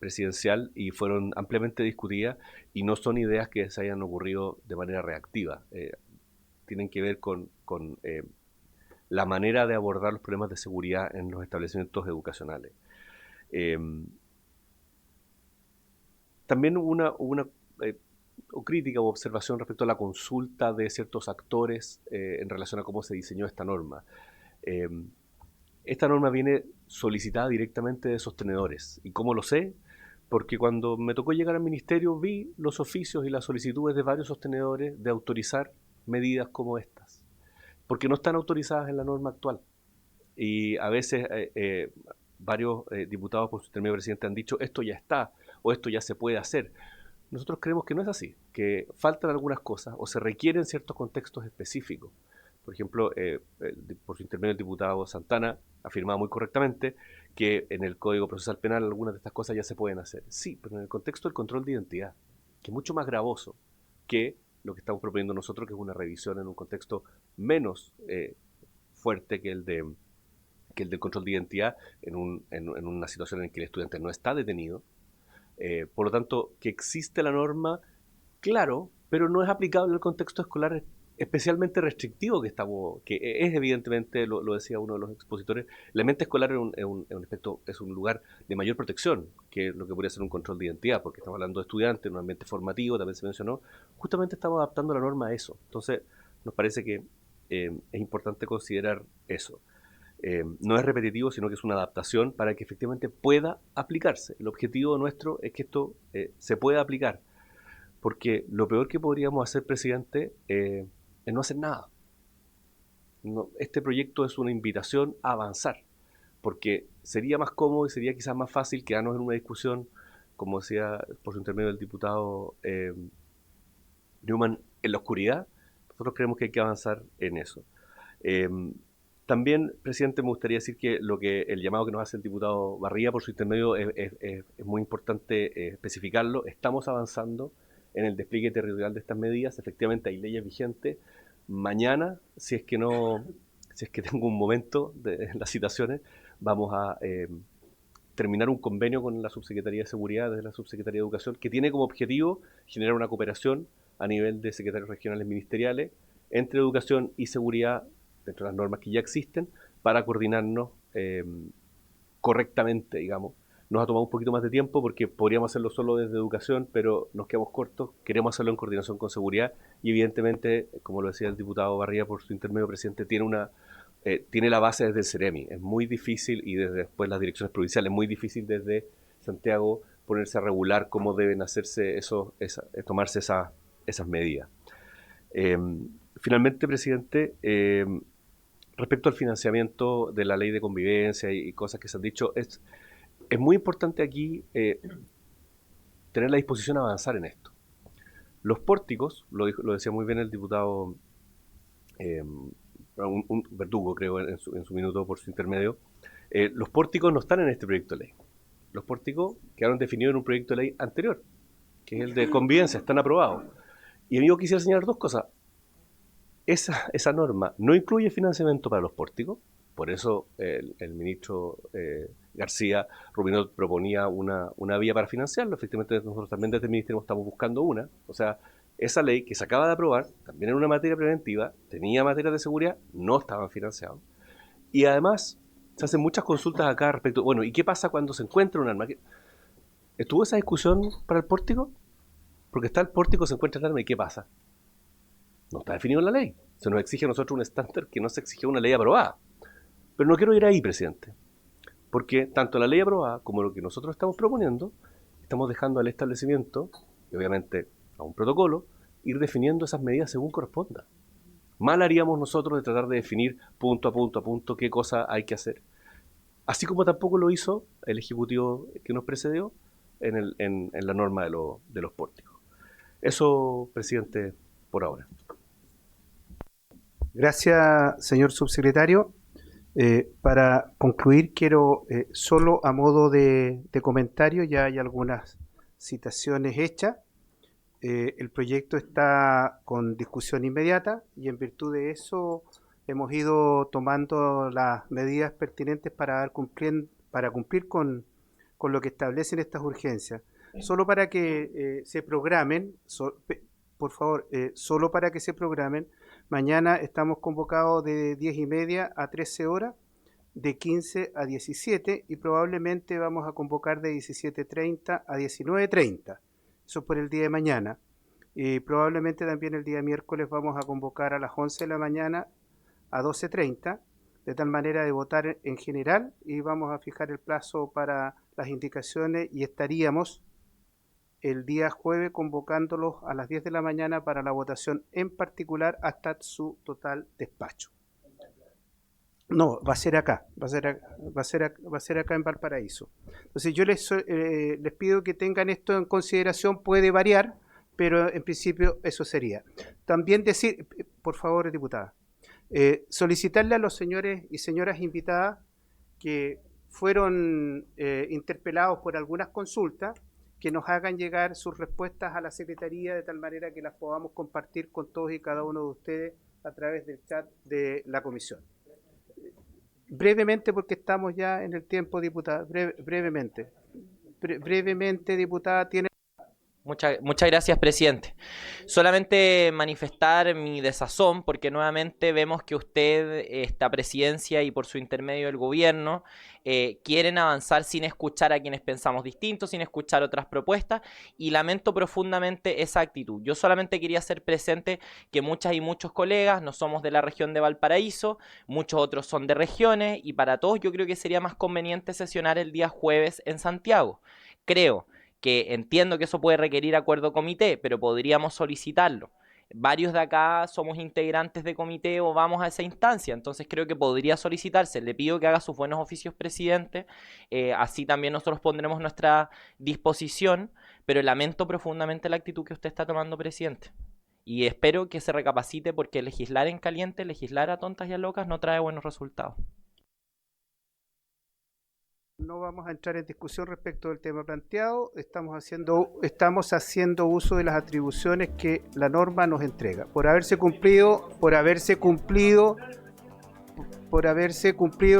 presidencial y fueron ampliamente discutidas y no son ideas que se hayan ocurrido de manera reactiva. Tienen que ver con la manera de abordar los problemas de seguridad en los establecimientos educacionales. También una crítica o observación respecto a la consulta de ciertos actores en relación a cómo se diseñó esta norma. Esta norma viene solicitada directamente de sostenedores. ¿Y cómo lo sé? Porque cuando me tocó llegar al ministerio vi los oficios y las solicitudes de varios sostenedores de autorizar medidas como estas, porque no están autorizadas en la norma actual. Y a veces varios diputados por su intermedio, presidente, han dicho esto ya está o esto ya se puede hacer. Nosotros creemos que no es así, que faltan algunas cosas o se requieren ciertos contextos específicos. Por ejemplo, por su intermedio el diputado Santana afirmaba muy correctamente que en el Código Procesal Penal algunas de estas cosas ya se pueden hacer. Sí, pero en el contexto del control de identidad, que es mucho más gravoso que lo que estamos proponiendo nosotros, que es una revisión en un contexto menos fuerte que el del control de identidad, en una situación en la que el estudiante no está detenido. Por lo tanto, que existe la norma, claro, pero no es aplicable en el contexto escolar especialmente restrictivo que es evidentemente, lo decía uno de los expositores, el ambiente escolar es un lugar de mayor protección que lo que podría ser un control de identidad, porque estamos hablando de estudiantes en un ambiente formativo, también se mencionó, justamente estamos adaptando la norma a eso. Entonces, nos parece que es importante considerar eso. No es repetitivo, sino que es una adaptación para que efectivamente pueda aplicarse. El objetivo nuestro es que esto se pueda aplicar, porque lo peor que podríamos hacer, presidente, es no hacer nada. Este proyecto es una invitación a avanzar, porque sería más cómodo y sería quizás más fácil quedarnos en una discusión, como decía por su intermedio el diputado Newman, en la oscuridad. Nosotros creemos que hay que avanzar en eso. También, presidente, me gustaría decir que el llamado que nos hace el diputado Barría por su intermedio es muy importante especificarlo. Estamos avanzando en el despliegue territorial de estas medidas. Efectivamente hay leyes vigentes. Mañana, si es que tengo un momento en las citaciones, vamos a terminar un convenio con la Subsecretaría de Seguridad, desde la Subsecretaría de Educación, que tiene como objetivo generar una cooperación a nivel de secretarios regionales ministeriales entre educación y seguridad, dentro de las normas que ya existen, para coordinarnos correctamente, digamos. Nos ha tomado un poquito más de tiempo porque podríamos hacerlo solo desde educación, pero nos quedamos cortos. Queremos hacerlo en coordinación con seguridad y evidentemente, como lo decía el diputado Barría por su intermedio, presidente, tiene la base desde el Ceremi. Es muy difícil, y desde después las direcciones provinciales, es muy difícil desde Santiago ponerse a regular cómo deben hacerse tomarse esas medidas. Finalmente, presidente, respecto al financiamiento de la ley de convivencia y cosas que se han dicho, es muy importante aquí tener la disposición a avanzar en esto. Los pórticos, lo decía muy bien el diputado un Verdugo, creo, en su minuto por su intermedio, los pórticos no están en este proyecto de ley. Los pórticos quedaron definidos en un proyecto de ley anterior, que es el de convivencia, están aprobados. Y yo quisiera señalar dos cosas. Esa norma no incluye financiamiento para los pórticos, por eso el ministro García Rubinot proponía una vía para financiarlo. Efectivamente, nosotros también desde el ministerio estamos buscando una. O sea, esa ley que se acaba de aprobar, también en una materia preventiva, tenía materias de seguridad, no estaban financiados. Y además, se hacen muchas consultas acá respecto, bueno, ¿y qué pasa cuando se encuentra un arma? ¿Estuvo esa discusión para el pórtico? Porque está el pórtico, se encuentra el arma, ¿y qué pasa? No está definido en la ley. Se nos exige a nosotros un estándar que no se exigió una ley aprobada. Pero no quiero ir ahí, presidente, porque tanto la ley aprobada como lo que nosotros estamos proponiendo, estamos dejando al establecimiento, y obviamente a un protocolo, ir definiendo esas medidas según corresponda. Mal haríamos nosotros de tratar de definir punto a punto qué cosa hay que hacer. Así como tampoco lo hizo el Ejecutivo que nos precedió en la norma de los pórticos. Eso, presidente, por ahora. Gracias, señor subsecretario. Para concluir, quiero solo a modo de comentario, ya hay algunas citaciones hechas. El proyecto está con discusión inmediata y en virtud de eso hemos ido tomando las medidas pertinentes para cumplir con lo que establecen estas urgencias. Solo para que se programen, por favor, solo para que se programen. Mañana estamos convocados de 10:30 a 13 horas, de 15 a 17 y probablemente vamos a convocar de 17:30 a 19:30. Eso por el día de mañana. Y probablemente también el día miércoles vamos a convocar a las 11 de la mañana a 12:30, de tal manera de votar en general, y vamos a fijar el plazo para las indicaciones y estaríamos el día jueves convocándolos a las 10 de la mañana para la votación en particular hasta su total despacho. No, va a ser acá, va a ser acá en Valparaíso. Entonces yo les pido que tengan esto en consideración, puede variar, pero en principio eso sería. También decir, por favor, diputada, solicitarle a los señores y señoras invitadas que fueron interpelados por algunas consultas, que nos hagan llegar sus respuestas a la Secretaría de tal manera que las podamos compartir con todos y cada uno de ustedes a través del chat de la comisión. Brevemente, porque estamos ya en el tiempo, diputada, brevemente, diputada, tiene... Muchas gracias, presidente. Solamente manifestar mi desazón porque nuevamente vemos que usted, esta presidencia y por su intermedio el gobierno, quieren avanzar sin escuchar a quienes pensamos distintos, sin escuchar otras propuestas, y lamento profundamente esa actitud. Yo solamente quería hacer presente que muchas y muchos colegas no somos de la región de Valparaíso, muchos otros son de regiones, y para todos yo creo que sería más conveniente sesionar el día jueves en Santiago. Creo que entiendo que eso puede requerir acuerdo comité, pero podríamos solicitarlo. Varios de acá somos integrantes de comité o vamos a esa instancia, entonces creo que podría solicitarse. Le pido que haga sus buenos oficios, presidente, así también nosotros pondremos nuestra disposición, pero lamento profundamente la actitud que usted está tomando, presidente. Y espero que se recapacite porque legislar en caliente, legislar a tontas y a locas no trae buenos resultados. No vamos a entrar en discusión respecto del tema planteado. Estamos haciendo uso de las atribuciones que la norma nos entrega. Por haberse cumplido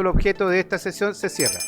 el objeto de esta sesión, se cierra.